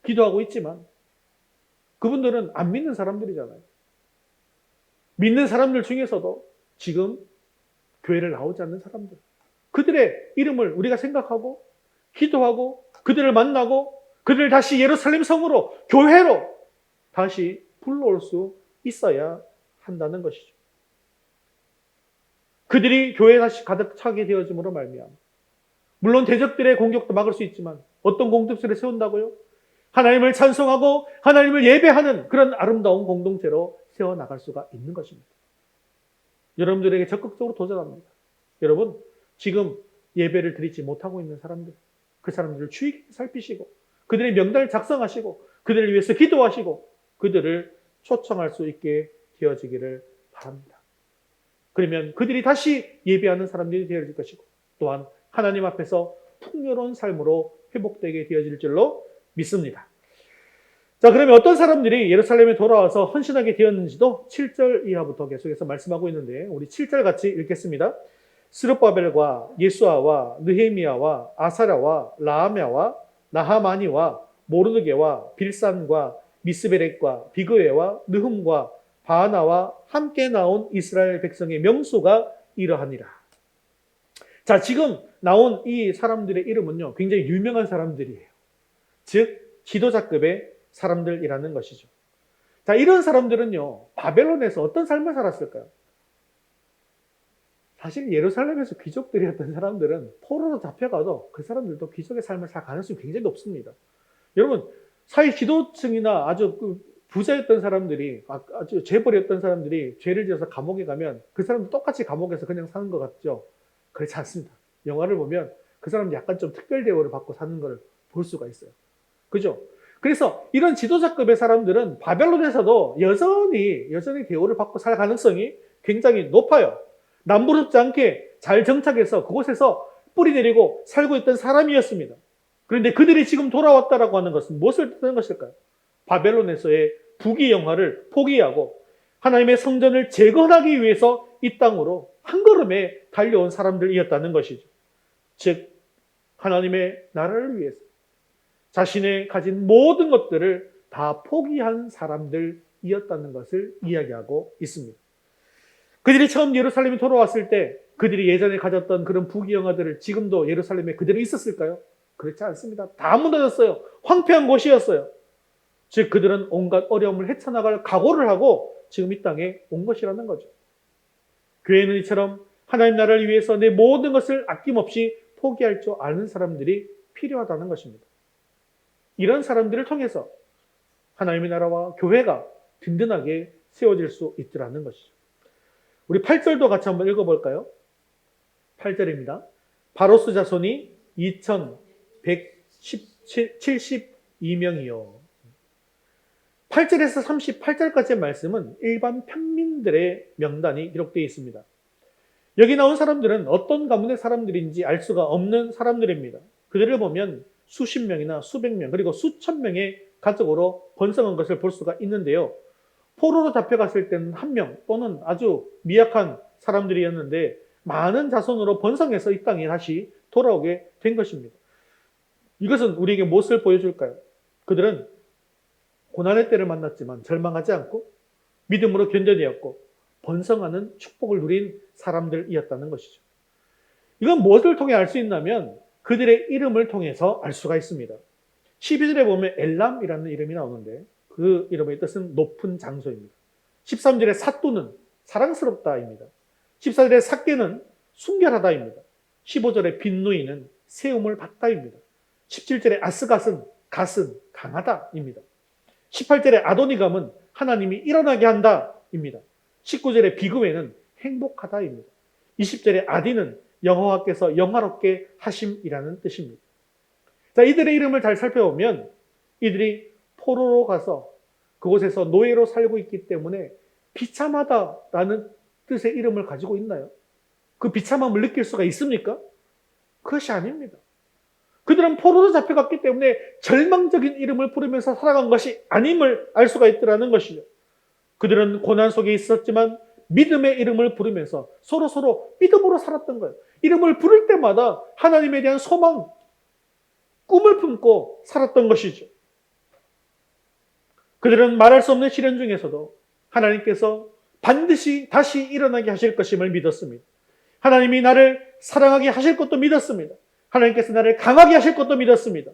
기도하고 있지만 그분들은 안 믿는 사람들이잖아요. 믿는 사람들 중에서도 지금 교회를 나오지 않는 사람들, 그들의 이름을 우리가 생각하고 기도하고 그들을 만나고 그들을 다시 예루살렘 성으로, 교회로 다시 불러올 수 있어야 한다는 것이죠. 그들이 교회에 다시 가득 차게 되어짐으로 말미암아 물론 대적들의 공격도 막을 수 있지만 어떤 공동체를 세운다고요? 하나님을 찬송하고 하나님을 예배하는 그런 아름다운 공동체로 세워나갈 수가 있는 것입니다. 여러분들에게 적극적으로 도전합니다. 여러분, 지금 예배를 드리지 못하고 있는 사람들, 그 사람들을 주의 깊게 살피시고 그들의 명단을 작성하시고 그들을 위해서 기도하시고 그들을 초청할 수 있게 되어지기를 바랍니다. 그러면 그들이 다시 예배하는 사람들이 되어질 것이고 또한 하나님 앞에서 풍요로운 삶으로 회복되게 되어질 줄로 믿습니다. 자, 그러면 어떤 사람들이 예루살렘에 돌아와서 헌신하게 되었는지도 7절 이하부터 계속해서 말씀하고 있는데 우리 7절 같이 읽겠습니다. 스룹바벨과 예수아와 느헤미야와 아사랴와 라하랴와 나하마니와 모르드게와 빌산과 미스베렉과 비그웨와 느흠과 바하나와 함께 나온 이스라엘 백성의 명수가 이러하니라. 자, 지금 나온 이 사람들의 이름은요, 굉장히 유명한 사람들이에요. 즉, 지도자급의 사람들이라는 것이죠. 자, 이런 사람들은요, 바벨론에서 어떤 삶을 살았을까요? 사실 예루살렘에서 귀족들이었던 사람들은 포로로 잡혀가도 그 사람들도 귀족의 삶을 살 가능성이 굉장히 높습니다. 여러분, 사회 지도층이나 아주 부자였던 사람들이, 아주 재벌이었던 사람들이 죄를 지어서 감옥에 가면 그 사람도 똑같이 감옥에서 그냥 사는 것 같죠? 그렇지 않습니다. 영화를 보면 그 사람은 약간 좀 특별 대우를 받고 사는 걸 볼 수가 있어요. 그죠? 그래서 이런 지도자급의 사람들은 바벨론에서도 여전히 대우를 받고 살 가능성이 굉장히 높아요. 남부럽지 않게 잘 정착해서 그곳에서 뿌리 내리고 살고 있던 사람이었습니다. 그런데 그들이 지금 돌아왔다라고 하는 것은 무엇을 뜻하는 것일까요? 바벨론에서의 부귀영화를 포기하고 하나님의 성전을 재건하기 위해서 이 땅으로 한 걸음에 달려온 사람들이었다는 것이죠. 즉 하나님의 나라를 위해서 자신의 가진 모든 것들을 다 포기한 사람들이었다는 것을 이야기하고 있습니다. 그들이 처음 예루살렘에 돌아왔을 때 그들이 예전에 가졌던 그런 부귀영화들을 지금도 예루살렘에 그대로 있었을까요? 그렇지 않습니다. 다 무너졌어요. 황폐한 곳이었어요. 즉 그들은 온갖 어려움을 헤쳐나갈 각오를 하고 지금 이 땅에 온 것이라는 거죠. 교회는 이처럼 하나님 나라를 위해서 내 모든 것을 아낌없이 포기할 줄 아는 사람들이 필요하다는 것입니다. 이런 사람들을 통해서 하나님의 나라와 교회가 든든하게 세워질 수 있더라는 것이죠. 우리 8절도 같이 한번 읽어볼까요? 8절입니다. 바로스 자손이 2172명이요. 8절에서 38절까지의 말씀은 일반 평민들의 명단이 기록되어 있습니다. 여기 나온 사람들은 어떤 가문의 사람들인지 알 수가 없는 사람들입니다. 그들을 보면 수십 명이나 수백 명 그리고 수천 명의 가족으로 번성한 것을 볼 수가 있는데요. 포로로 잡혀갔을 때는 한 명 또는 아주 미약한 사람들이었는데 많은 자손으로 번성해서 이 땅에 다시 돌아오게 된 것입니다. 이것은 우리에게 무엇을 보여줄까요? 그들은 고난의 때를 만났지만 절망하지 않고 믿음으로 견뎌내었고 번성하는 축복을 누린 사람들이었다는 것이죠. 이건 무엇을 통해 알 수 있냐면 그들의 이름을 통해서 알 수가 있습니다. 12절에 보면 엘람이라는 이름이 나오는데 그 이름의 뜻은 높은 장소입니다. 13절에 사또는 사랑스럽다입니다. 14절에 삭개는 순결하다입니다. 15절에 빈누이는 세움을 받다입니다. 17절에 아스갓은 갓은 강하다입니다. 18절에 아도니감은 하나님이 일어나게 한다입니다. 19절에 비그웨는 행복하다입니다. 20절에 아디는 여호와께서 영화롭게 하심이라는 뜻입니다. 자, 이들의 이름을 잘 살펴보면 이들이 포로로 가서 그곳에서 노예로 살고 있기 때문에 비참하다라는 뜻의 이름을 가지고 있나요? 그 비참함을 느낄 수가 있습니까? 그것이 아닙니다. 그들은 포로로 잡혀갔기 때문에 절망적인 이름을 부르면서 살아간 것이 아님을 알 수가 있더라는 것이죠. 그들은 고난 속에 있었지만 믿음의 이름을 부르면서 서로 믿음으로 살았던 거예요. 이름을 부를 때마다 하나님에 대한 소망, 꿈을 품고 살았던 것이죠. 그들은 말할 수 없는 시련 중에서도 하나님께서 반드시 다시 일어나게 하실 것임을 믿었습니다. 하나님이 나를 사랑하게 하실 것도 믿었습니다. 하나님께서 나를 강하게 하실 것도 믿었습니다.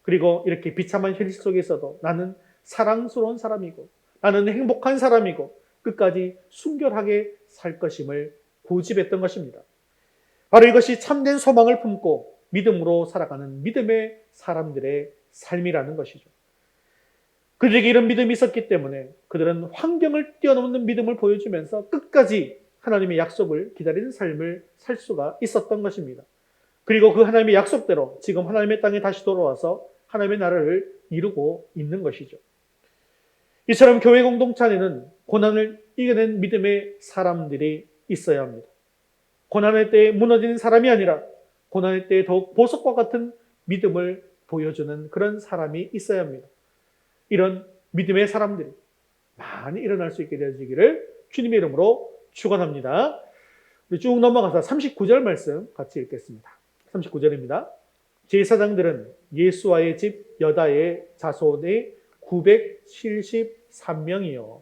그리고 이렇게 비참한 현실 속에서도 나는 사랑스러운 사람이고 나는 행복한 사람이고 끝까지 순결하게 살 것임을 고집했던 것입니다. 바로 이것이 참된 소망을 품고 믿음으로 살아가는 믿음의 사람들의 삶이라는 것이죠. 그들에게 이런 믿음이 있었기 때문에 그들은 환경을 뛰어넘는 믿음을 보여주면서 끝까지 하나님의 약속을 기다리는 삶을 살 수가 있었던 것입니다. 그리고 그 하나님의 약속대로 지금 하나님의 땅에 다시 돌아와서 하나님의 나라를 이루고 있는 것이죠. 이처럼 교회 공동체 안에는 고난을 이겨낸 믿음의 사람들이 있어야 합니다. 고난의 때에 무너지는 사람이 아니라 고난의 때에 더욱 보석과 같은 믿음을 보여주는 그런 사람이 있어야 합니다. 이런 믿음의 사람들이 많이 일어날 수 있게 되어지기를 주님의 이름으로 축원합니다. 우리 쭉 넘어가서 39절 말씀 같이 읽겠습니다. 39절입니다. 제사장들은 예수와의 집 여다의 자손의 973명이요.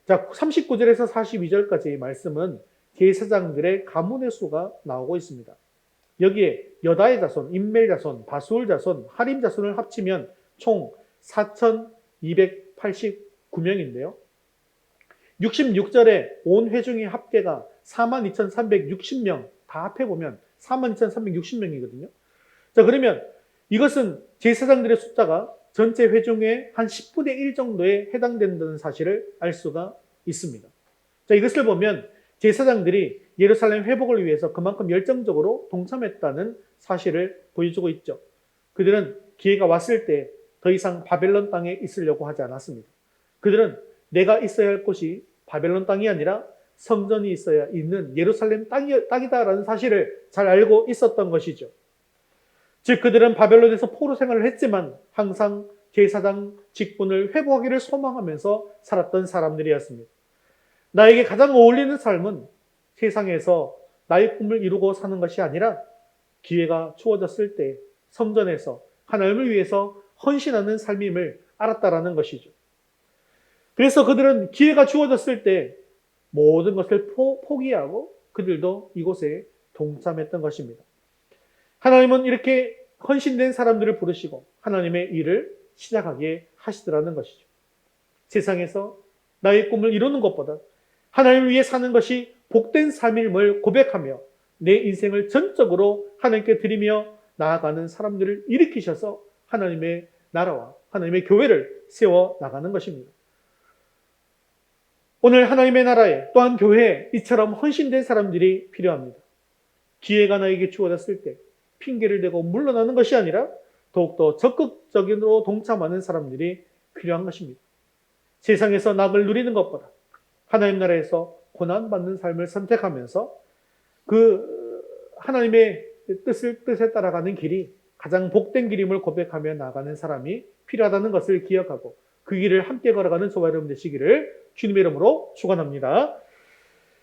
자, 39절에서 42절까지 말씀은 제사장들의 가문의 수가 나오고 있습니다. 여기에 여다의 자손, 임멜 자손, 바수울 자손, 하림 자손을 합치면 총 4,289명인데요. 66절에 온 회중의 합계가 42,360명 다 합해보면 42,360명이거든요. 자, 그러면 이것은 제사장들의 숫자가 전체 회중의 한 10분의 1 정도에 해당된다는 사실을 알 수가 있습니다. 자, 이것을 보면 제사장들이 예루살렘 회복을 위해서 그만큼 열정적으로 동참했다는 사실을 보여주고 있죠. 그들은 기회가 왔을 때 더 이상 바벨론 땅에 있으려고 하지 않았습니다. 그들은 내가 있어야 할 곳이 바벨론 땅이 아니라 성전이 있어야 있는 예루살렘 땅이다라는 사실을 잘 알고 있었던 것이죠. 즉 그들은 바벨론에서 포로 생활을 했지만 항상 제사장 직분을 회복하기를 소망하면서 살았던 사람들이었습니다. 나에게 가장 어울리는 삶은 세상에서 나의 꿈을 이루고 사는 것이 아니라 기회가 주어졌을 때 성전에서 하나님을 위해서 헌신하는 삶임을 알았다라는 것이죠. 그래서 그들은 기회가 주어졌을 때 모든 것을 포기하고 그들도 이곳에 동참했던 것입니다. 하나님은 이렇게 헌신된 사람들을 부르시고 하나님의 일을 시작하게 하시더라는 것이죠. 세상에서 나의 꿈을 이루는 것보다 하나님을 위해 사는 것이 복된 삶임을 고백하며 내 인생을 전적으로 하나님께 드리며 나아가는 사람들을 일으키셔서 하나님의 나라와 하나님의 교회를 세워 나가는 것입니다. 오늘 하나님의 나라에 또한 교회에 이처럼 헌신된 사람들이 필요합니다. 기회가 나에게 주어졌을 때 핑계를 대고 물러나는 것이 아니라 더욱더 적극적으로 동참하는 사람들이 필요한 것입니다. 세상에서 낙을 누리는 것보다 하나님 나라에서 고난받는 삶을 선택하면서 그 하나님의 뜻에 따라가는 길이 가장 복된 길임을 고백하며 나가는 사람이 필요하다는 것을 기억하고 그 길을 함께 걸어가는 저와 여러분 되시기를 주님의 이름으로 축원합니다.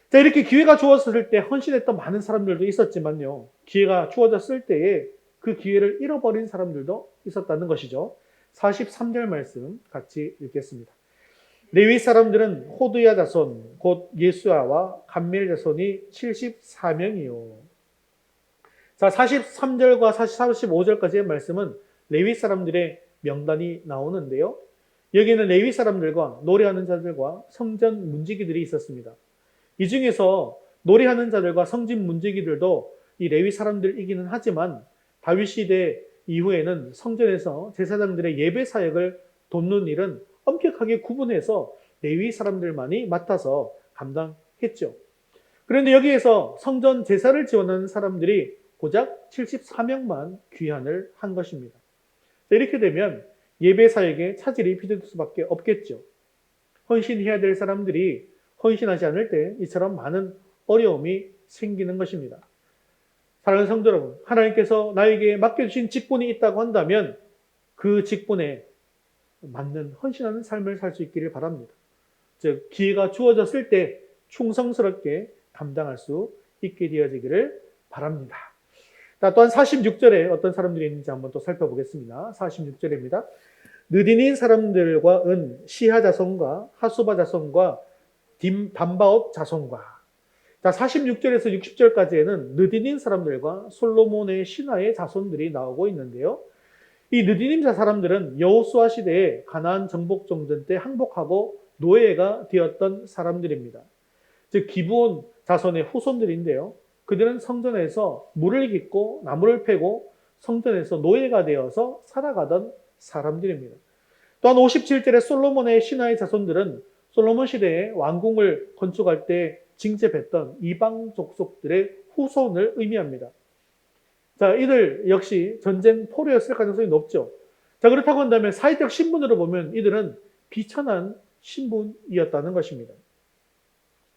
자, 이렇게 기회가 주어졌을 때 헌신했던 많은 사람들도 있었지만요. 기회가 주어졌을 때에 그 기회를 잃어버린 사람들도 있었다는 것이죠. 43절 말씀 같이 읽겠습니다. 레위 사람들은 호두야 자손 곧 예수아와 감멜 자손이 74명이요. 자, 43절과 45절까지의 말씀은 레위 사람들의 명단이 나오는데요. 여기에는 레위 사람들과 노래하는 자들과 성전 문지기들이 있었습니다. 이 중에서 노래하는 자들과 성전 문지기들도 이 레위 사람들이기는 하지만 다윗 시대 이후에는 성전에서 제사장들의 예배 사역을 돕는 일은 엄격하게 구분해서 레위 사람들만이 맡아서 감당했죠. 그런데 여기에서 성전 제사를 지원하는 사람들이 고작 74명만 귀환을 한 것입니다. 이렇게 되면 예배 사역에 차질이 빚을 수밖에 없겠죠. 헌신해야 될 사람들이 헌신하지 않을 때 이처럼 많은 어려움이 생기는 것입니다. 사랑하는 성도 여러분, 하나님께서 나에게 맡겨주신 직분이 있다고 한다면 그 직분에 맞는 헌신하는 삶을 살 수 있기를 바랍니다. 즉 기회가 주어졌을 때 충성스럽게 감당할 수 있게 되어지기를 바랍니다. 자, 또한 46절에 어떤 사람들이 있는지 한번 또 살펴보겠습니다. 46절입니다. 느디닌 사람들과 은 시하 자손과 하수바 자손과 담바옷 자손과. 자, 46절에서 60절까지에는 느디닌 사람들과 솔로몬의 신하의 자손들이 나오고 있는데요. 이 느디님사 사람들은 여호수아 시대에 가나안 정복 정전 때 항복하고 노예가 되었던 사람들입니다. 즉 기브온 자손의 후손들인데요. 그들은 성전에서 물을 깃고 나무를 패고 성전에서 노예가 되어서 살아가던 사람들입니다. 또한 57절의 솔로몬의 신하의 자손들은 솔로몬 시대에 왕궁을 건축할 때 징집했던 이방 족속들의 후손을 의미합니다. 자, 이들 역시 전쟁 포로였을 가능성이 높죠. 자, 그렇다고 한다면 사회적 신분으로 보면 이들은 비천한 신분이었다는 것입니다.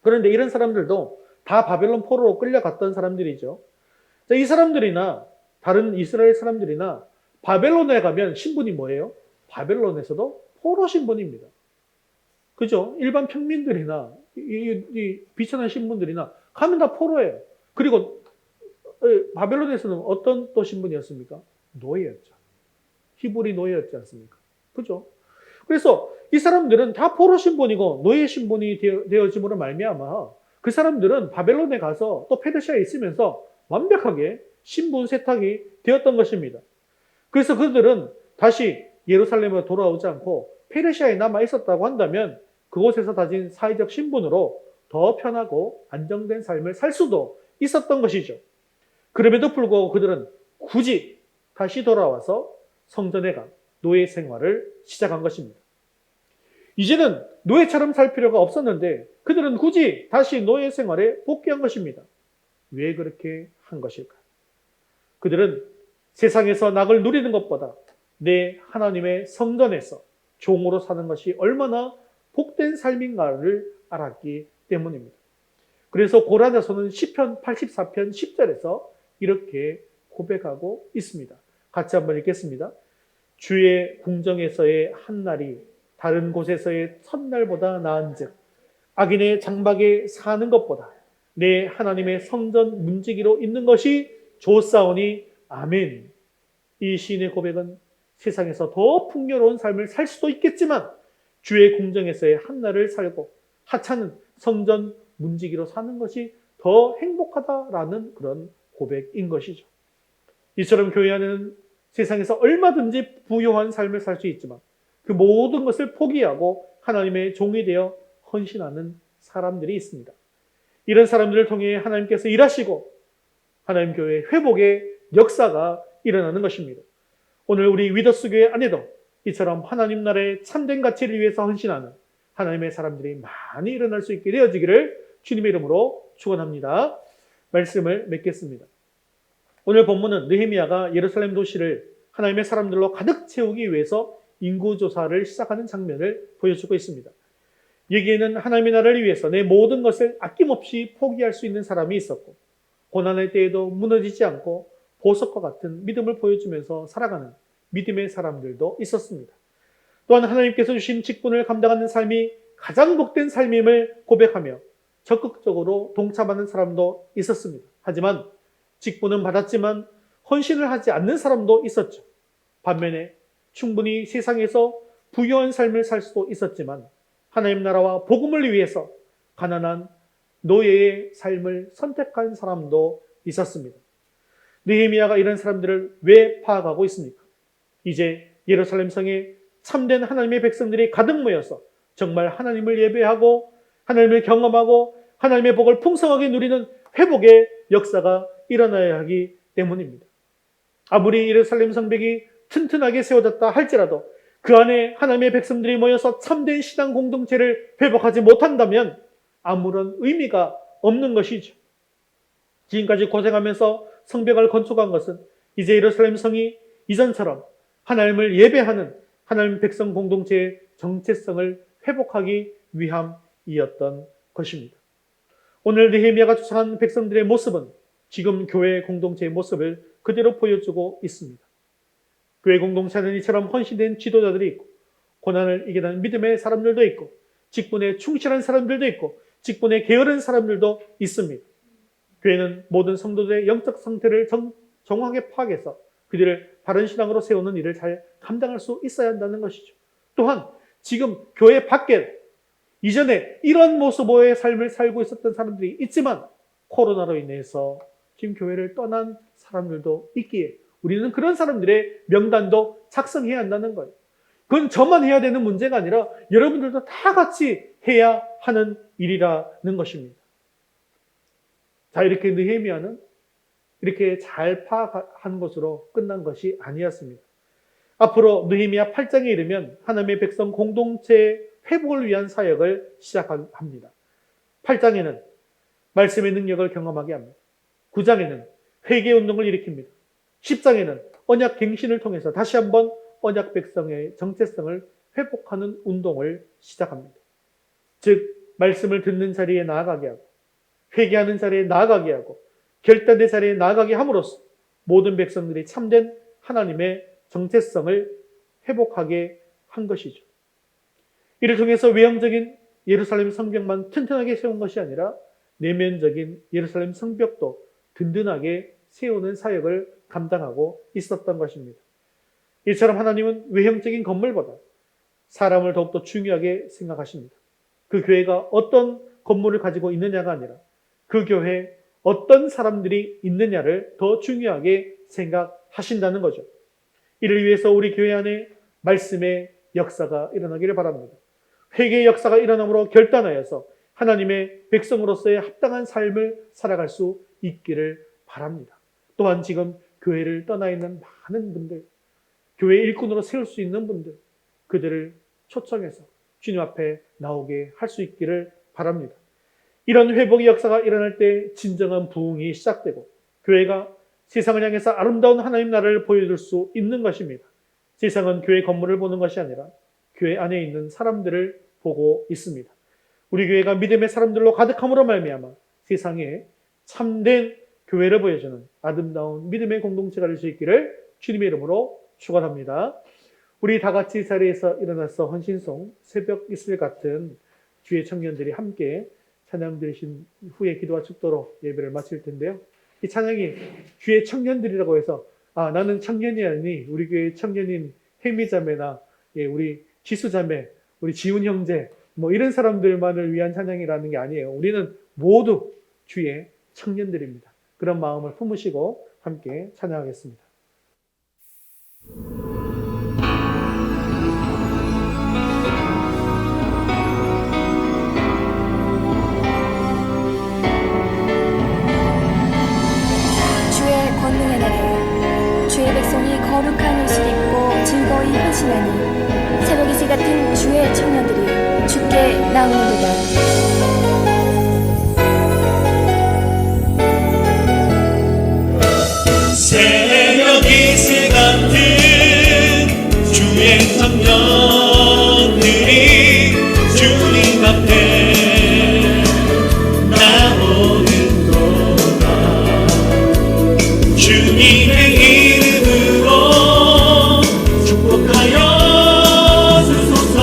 그런데 이런 사람들도 다 바벨론 포로로 끌려갔던 사람들이죠. 자, 이 사람들이나 다른 이스라엘 사람들이나 바벨론에 가면 신분이 뭐예요? 바벨론에서도 포로 신분입니다. 그죠? 일반 평민들이나 이 비천한 신분들이나 가면 다 포로예요. 그리고 바벨론에서는 어떤 또 신분이었습니까? 노예였죠. 히브리 노예였지 않습니까? 그죠? 그래서 이 사람들은 다 포로 신분이고 노예 신분이 되어짐으로 말미암아 그 사람들은 바벨론에 가서 또 페르시아에 있으면서 완벽하게 신분 세탁이 되었던 것입니다. 그래서 그들은 다시 예루살렘으로 돌아오지 않고 페르시아에 남아 있었다고 한다면 그곳에서 가진 사회적 신분으로 더 편하고 안정된 삶을 살 수도 있었던 것이죠. 그럼에도 불구하고 그들은 굳이 다시 돌아와서 성전에 가 노예 생활을 시작한 것입니다. 이제는 노예처럼 살 필요가 없었는데 그들은 굳이 다시 노예 생활에 복귀한 것입니다. 왜 그렇게 한 것일까? 그들은 세상에서 낙을 누리는 것보다 내 하나님의 성전에서 종으로 사는 것이 얼마나 복된 삶인가를 알았기 때문입니다. 그래서 고라자서는 시편 84편 10절에서 이렇게 고백하고 있습니다. 같이 한번 읽겠습니다. 주의 궁정에서의 한날이 다른 곳에서의 첫날보다 나은즉 악인의 장막에 사는 것보다 내 하나님의 성전 문지기로 있는 것이 좋사오니 아멘. 이 시인의 고백은 세상에서 더 풍요로운 삶을 살 수도 있겠지만 주의 궁정에서의 한날을 살고 하찮은 성전 문지기로 사는 것이 더 행복하다라는 그런 고백인 것이죠. 이처럼 교회 안에는 세상에서 얼마든지 부유한 삶을 살 수 있지만 그 모든 것을 포기하고 하나님의 종이 되어 헌신하는 사람들이 있습니다. 이런 사람들을 통해 하나님께서 일하시고 하나님 교회 회복의 역사가 일어나는 것입니다. 오늘 우리 위더스 교회 안에도 이처럼 하나님 나라의 참된 가치를 위해서 헌신하는 하나님의 사람들이 많이 일어날 수 있게 되어지기를 주님의 이름으로 축원합니다. 말씀을 맺겠습니다. 오늘 본문은 느헤미야가 예루살렘 도시를 하나님의 사람들로 가득 채우기 위해서 인구조사를 시작하는 장면을 보여주고 있습니다. 여기에는 하나님의 나라를 위해서 내 모든 것을 아낌없이 포기할 수 있는 사람이 있었고 고난의 때에도 무너지지 않고 보석과 같은 믿음을 보여주면서 살아가는 믿음의 사람들도 있었습니다. 또한 하나님께서 주신 직분을 감당하는 삶이 가장 복된 삶임을 고백하며 적극적으로 동참하는 사람도 있었습니다. 하지만 직분은 받았지만 헌신을 하지 않는 사람도 있었죠. 반면에 충분히 세상에서 부유한 삶을 살 수도 있었지만 하나님 나라와 복음을 위해서 가난한 노예의 삶을 선택한 사람도 있었습니다. 느헤미야가 이런 사람들을 왜 파악하고 있습니까? 이제 예루살렘 성에 참된 하나님의 백성들이 가득 모여서 정말 하나님을 예배하고 하나님을 경험하고 하나님의 복을 풍성하게 누리는 회복의 역사가 일어나야 하기 때문입니다. 아무리 예루살렘 성벽이 튼튼하게 세워졌다 할지라도 그 안에 하나님의 백성들이 모여서 참된 신앙 공동체를 회복하지 못한다면 아무런 의미가 없는 것이죠. 지금까지 고생하면서 성벽을 건축한 것은 이제 예루살렘 성이 이전처럼 하나님을 예배하는 하나님 백성 공동체의 정체성을 회복하기 위함이었던 것입니다. 오늘 느헤미야가 추천한 백성들의 모습은 지금 교회 공동체의 모습을 그대로 보여주고 있습니다. 교회 공동체는 이처럼 헌신된 지도자들이 있고 고난을 이겨낸 믿음의 사람들도 있고 직분에 충실한 사람들도 있고 직분에 게으른 사람들도 있습니다. 교회는 모든 성도들의 영적 상태를 정확하게 파악해서 그들을 바른 신앙으로 세우는 일을 잘 감당할 수 있어야 한다는 것이죠. 또한 지금 교회 밖에 이전에 이런 모습의 삶을 살고 있었던 사람들이 있지만 코로나로 인해서 지금 교회를 떠난 사람들도 있기에 우리는 그런 사람들의 명단도 작성해야 한다는 거예요. 그건 저만 해야 되는 문제가 아니라 여러분들도 다 같이 해야 하는 일이라는 것입니다. 자, 이렇게 느헤미야는 이렇게 잘 파악한 것으로 끝난 것이 아니었습니다. 앞으로 느헤미야 8장에 이르면 하나님의 백성 공동체 회복을 위한 사역을 시작합니다. 8장에는 말씀의 능력을 경험하게 합니다. 9장에는 회개 운동을 일으킵니다. 10장에는 언약 갱신을 통해서 다시 한번 언약 백성의 정체성을 회복하는 운동을 시작합니다. 즉 말씀을 듣는 자리에 나아가게 하고 회개하는 자리에 나아가게 하고 결단의 자리에 나아가게 함으로써 모든 백성들이 참된 하나님의 정체성을 회복하게 한 것이죠. 이를 통해서 외형적인 예루살렘 성벽만 튼튼하게 세운 것이 아니라 내면적인 예루살렘 성벽도 든든하게 세우는 사역을 감당하고 있었던 것입니다. 이처럼 하나님은 외형적인 건물보다 사람을 더욱더 중요하게 생각하십니다. 그 교회가 어떤 건물을 가지고 있느냐가 아니라 그 교회에 어떤 사람들이 있느냐를 더 중요하게 생각하신다는 거죠. 이를 위해서 우리 교회 안에 말씀의 역사가 일어나기를 바랍니다. 회개의 역사가 일어남으로 결단하여서 하나님의 백성으로서의 합당한 삶을 살아갈 수 있기를 바랍니다. 또한 지금 교회를 떠나 있는 많은 분들, 교회 일꾼으로 세울 수 있는 분들, 그들을 초청해서 주님 앞에 나오게 할 수 있기를 바랍니다. 이런 회복의 역사가 일어날 때 진정한 부흥이 시작되고 교회가 세상을 향해서 아름다운 하나님 나라를 보여줄 수 있는 것입니다. 세상은 교회 건물을 보는 것이 아니라 교회 안에 있는 사람들을 보고 있습니다. 우리 교회가 믿음의 사람들로 가득함으로 말미암아 세상에 참된 교회를 보여주는 아름다운 믿음의 공동체가 될 수 있기를 주님의 이름으로 축원합니다. 우리 다 같이 자리에서 일어나서 헌신송, 새벽 이슬 같은 주의 청년들이 함께 찬양 드리신 후에 기도와 축도로 예배를 마칠 텐데요. 이 찬양이 주의 청년들이라고 해서 나는 청년이 아니 우리 교회 청년인 혜미자매나 우리 지수자매, 우리 지훈 형제 뭐 이런 사람들만을 위한 찬양이라는 게 아니에요. 우리는 모두 주의 청년들입니다. 그런 마음을 품으시고 함께 찬양하겠습니다. 주의 권능의 날에 주의 백성이 거룩한 옷을 입고 즐거이 헌신하니 새벽 이슬 같은 주의 청년들이 주께 나오는도다. 새벽 이슬 같은 주의 청년들이 주님 앞에 나오는도다. 주님의 이름으로 축복하여 주소서.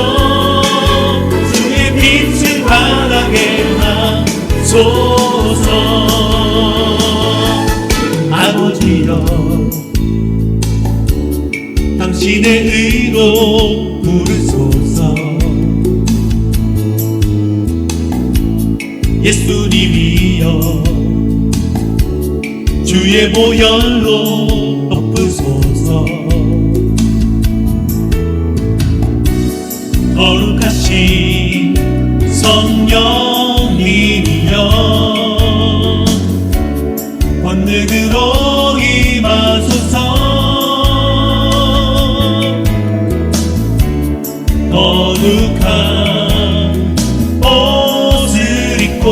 주의 빛을 바라게 하소서. 아버지여, 당신의 의로 부르소서. 예수님이여, 주의 보혈로 덮으소서. 거룩하신 성령님이여, 권능으로 임하소서. 거룩한 옷을 입고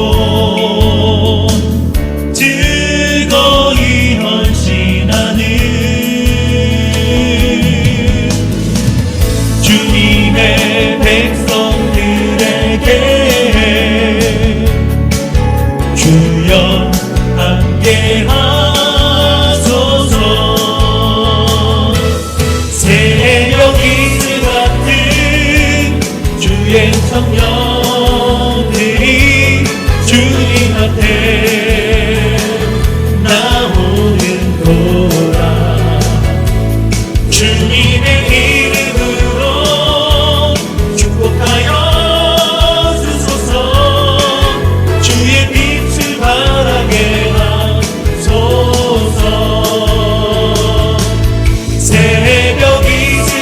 즐거이 헌신하는 주님의 백성들에게 주여 함께하소서. 새벽 이슬 같은 주의 청년들이 주님 앞에 나오는도다. 주님의 이름으로 축복하여 주소서. 주의 빛을 바라게 하소서. 새벽 이슬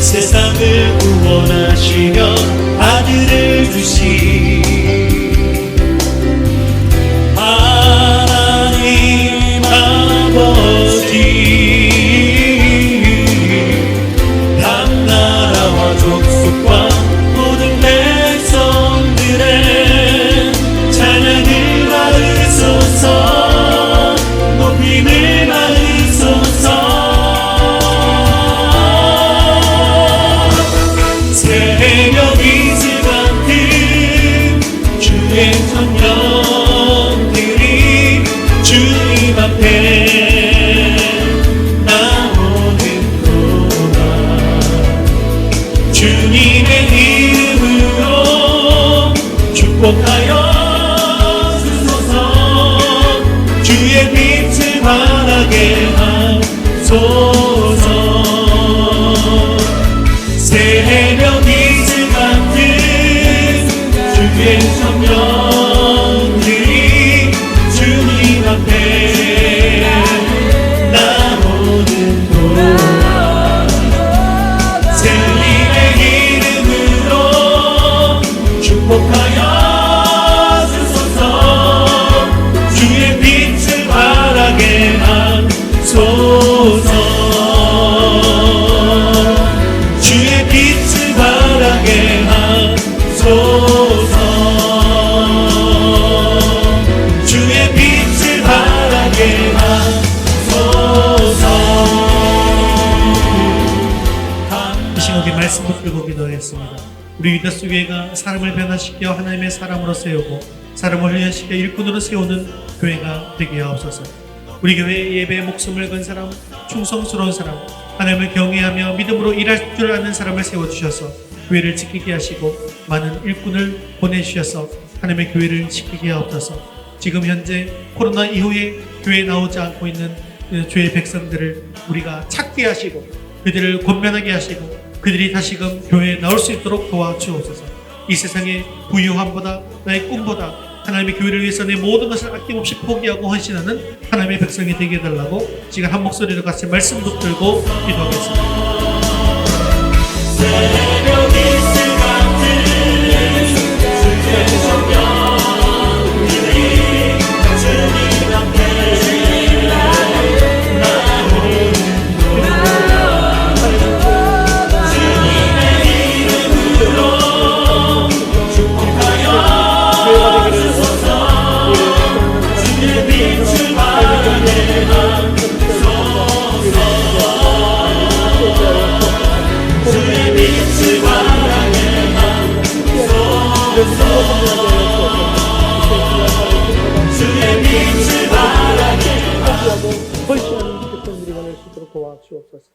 세상을 구원하시려 아들을 주신 하나님 아버지, 나라와 족속과 모든 백성들의 찬양을 받으소서, 높임을 받으소서. 새벽 이슬 같은 주의 청년들이 주님 앞에 나오는 동안 주님의 이름으로 축복하여 주소서. 주의 빛을 바라게 하소서. 새벽 이슬 같은 주의 청년들이 주님 앞에 나오는 동안 주님의 이름으로 축복하여 주소서. 주의 빛을 바라게 하소서. 주의 빛을 바라게 하소서. 주의 빛을 바라게 하소서. 이 시간에 말씀 붙들고 기도하겠습니다. 우리 위다스 교회가 사람을 변화시켜 하나님의 사람으로 세우고 사람을 훈련시켜 일꾼으로 세우는 교회가 되게 하옵소서. 우리 교회의 예배에 목숨을 건 사람, 충성스러운 사람, 하나님을 경외하며 믿음으로 일할 줄 아는 사람을 세워주셔서 교회를 지키게 하시고 많은 일꾼을 보내주셔서 하나님의 교회를 지키게 하옵소서. 지금 현재 코로나 이후에 교회에 나오지 않고 있는 주의 백성들을 우리가 찾게 하시고 그들을 권면하게 하시고 그들이 다시금 교회에 나올 수 있도록 도와주옵소서. 이 세상의 부유함보다 나의 꿈보다 하나님의 교회를 위해서 내 모든 것을 아낌없이 포기하고 헌신하는 하나님의 백성이 되게 해달라고 지금 한 목소리로 같이 말씀 붙들고 기도하겠습니다. 새벽 이슬 같은 주의 청년들이 주님 앞에 나오는 동안 주님의 이름으로 축복하여 주소서. 주의 빛을 바라게 하소서. 주의 빛을 바라게 하소서. 주의 빛을 바라게 헌신하는 백성들이 많을 수 있도록 도와주옵소서.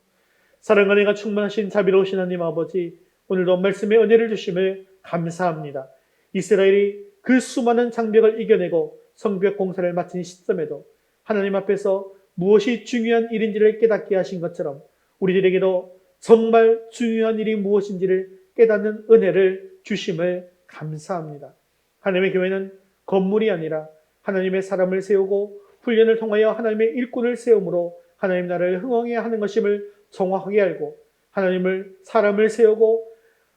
사랑과 은혜가 충만하신 자비로우신 하나님 아버지, 오늘도 말씀의 은혜를 주심을 감사합니다. 이스라엘이 그 수많은 장벽을 이겨내고 성벽 공사를 마친 시점에도 하나님 앞에서 무엇이 중요한 일인지를 깨닫게 하신 것처럼 우리들에게도 정말 중요한 일이 무엇인지를 깨닫는 은혜를 주심을 감사합니다. 하나님의 교회는 건물이 아니라 하나님의 사람을 세우고 훈련을 통하여 하나님의 일꾼을 세움으로 하나님 나라를 흥왕해야 하는 것임을 정확하게 알고 하나님을 사람을 세우고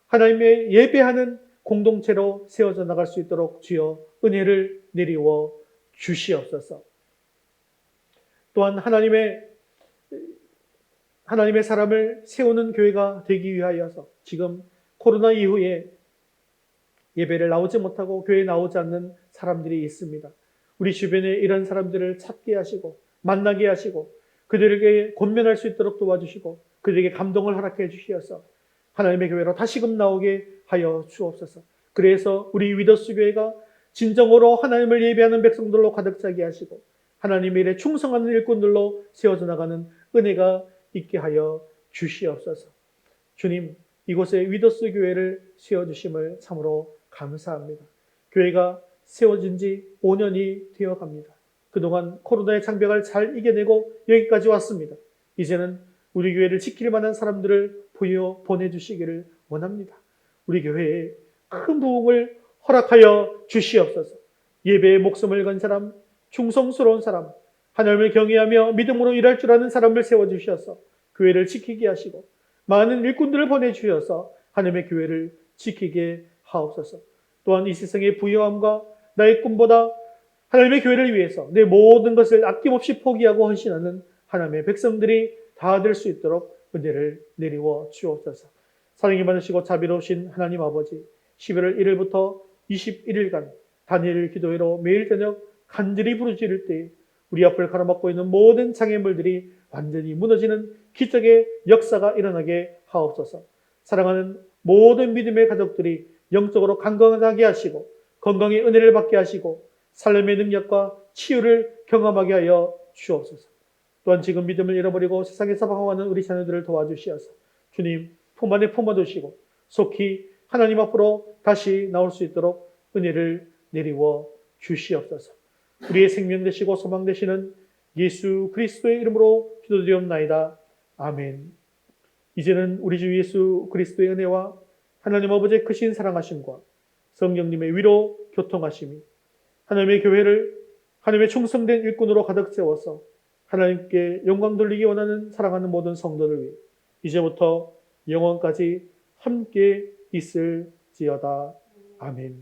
하나님의 예배하는 공동체로 세워져 나갈 수 있도록 주여 은혜를 내리워 주시옵소서. 또한 하나님의 사람을 세우는 교회가 되기 위하여서 지금 코로나 이후에 예배를 나오지 못하고 교회에 나오지 않는 사람들이 있습니다. 우리 주변에 이런 사람들을 찾게 하시고 만나게 하시고 그들에게 권면할 수 있도록 도와주시고 그들에게 감동을 허락해 주시어서 하나님의 교회로 다시금 나오게 하여 주옵소서. 그래서 우리 위더스 교회가 진정으로 하나님을 예배하는 백성들로 가득 차게 하시고 하나님의 일에 충성하는 일꾼들로 세워져 나가는 은혜가 있게 하여 주시옵소서. 주님, 이곳에 위더스 교회를 세워주심을 참으로 감사합니다. 교회가 세워진 지 5년이 되어갑니다. 그동안 코로나의 장벽을 잘 이겨내고 여기까지 왔습니다. 이제는 우리 교회를 지킬 만한 사람들을 보내주시기를 원합니다. 우리 교회에 큰 부흥을 허락하여 주시옵소서. 예배에 목숨을 건 사람, 충성스러운 사람, 하나님을 경외하며 믿음으로 일할 줄 아는 사람을 세워주셔서 교회를 지키게 하시고 많은 일꾼들을 보내주셔서 하나님의 교회를 지키게 하옵소서. 또한 이 세상의 부유함과 나의 꿈보다 하나님의 교회를 위해서 내 모든 것을 아낌없이 포기하고 헌신하는 하나님의 백성들이 다 될 수 있도록 은혜를 내리워 주옵소서. 사랑이 많으시고 자비로우신 하나님 아버지, 11월 1일부터 21일간 다니엘 기도회로 매일 저녁 간절히 부르짖을 때 우리 앞을 가로막고 있는 모든 장애물들이 완전히 무너지는 기적의 역사가 일어나게 하옵소서. 사랑하는 모든 믿음의 가족들이 영적으로 강건하게 하시고 건강의 은혜를 받게 하시고 삶의 능력과 치유를 경험하게 하여 주옵소서. 또한 지금 믿음을 잃어버리고 세상에서 방황하는 우리 자녀들을 도와주시어서 주님 품 안에 품어두시고 속히 하나님 앞으로 다시 나올 수 있도록 은혜를 내리워 주시옵소서. 우리의 생명 되시고 소망 되시는 예수 그리스도의 이름으로 기도드리옵나이다. 아멘. 이제는 우리 주 예수 그리스도의 은혜와 하나님 아버지의 크신 사랑하심과 성령님의 위로 교통하심이 하나님의 교회를 하나님의 충성된 일꾼으로 가득 채워서 하나님께 영광 돌리기 원하는 사랑하는 모든 성도를 위해 이제부터 영원까지 함께 있을지어다. 아멘.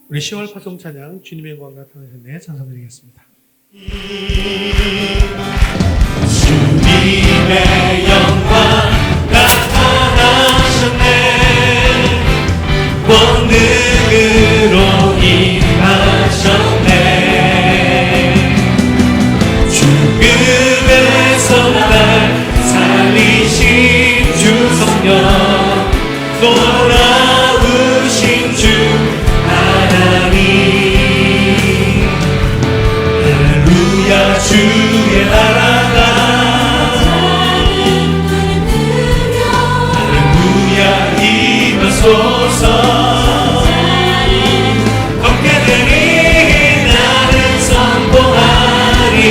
우리 10월 파송 찬양 주님의 영광 나타나셨네 찬송드리겠습니다. 주님의 영광 나타나셨네. 권능으로 임하셨네. 죽음에서 날 살리신 주 성령, 놀라우신 주 하나님. 할렐루야. 주의 나라가 할렐루야 임하소서. 얻게 되니 나는 선포하리.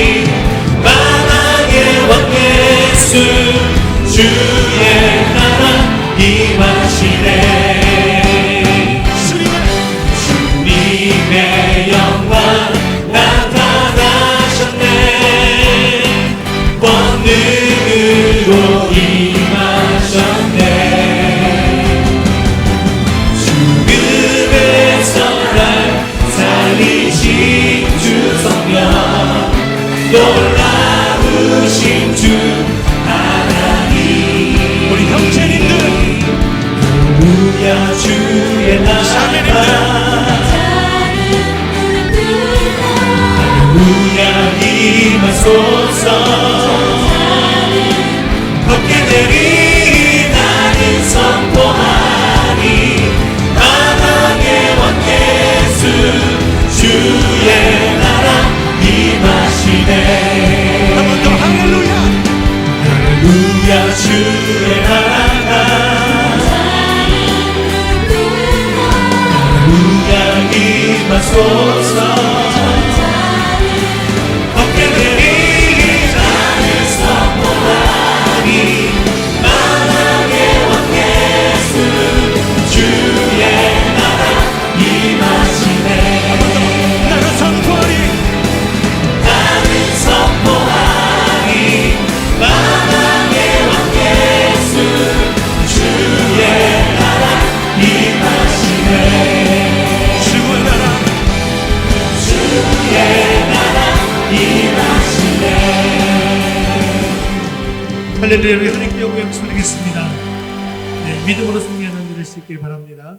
만왕의 왕 예수 주의 나라 임하시네. 주님의 영광 나타나셨네. 권능으로 임하셨네. 죽음에서 날 살리신 주 성령, 놀라우신 주 하나님. 우리 형제님들 할렐루야. 주의 나라 할렐루야 임하소서. 얻게 되리 나는 선포하리. 만왕의 왕 예수 주의 나라 임하시네. 한 번 더 할렐루야. 할렐루야. 주의 나라가 할렐루야 임하소서. 얻게 되리 나는 선포하리. 만왕의 왕 예수 주의 나라 임하시네. 나는 선포하리. 나는 선포하리. 만왕의 왕 예수 주의 나라 임하시네. 주의 나라 주의 나라 임하시네. 할렐루야. 우리 하나님께 영광 돌리겠습니다. 네, 믿음으로 승리하는 일을 수 있길 바랍니다.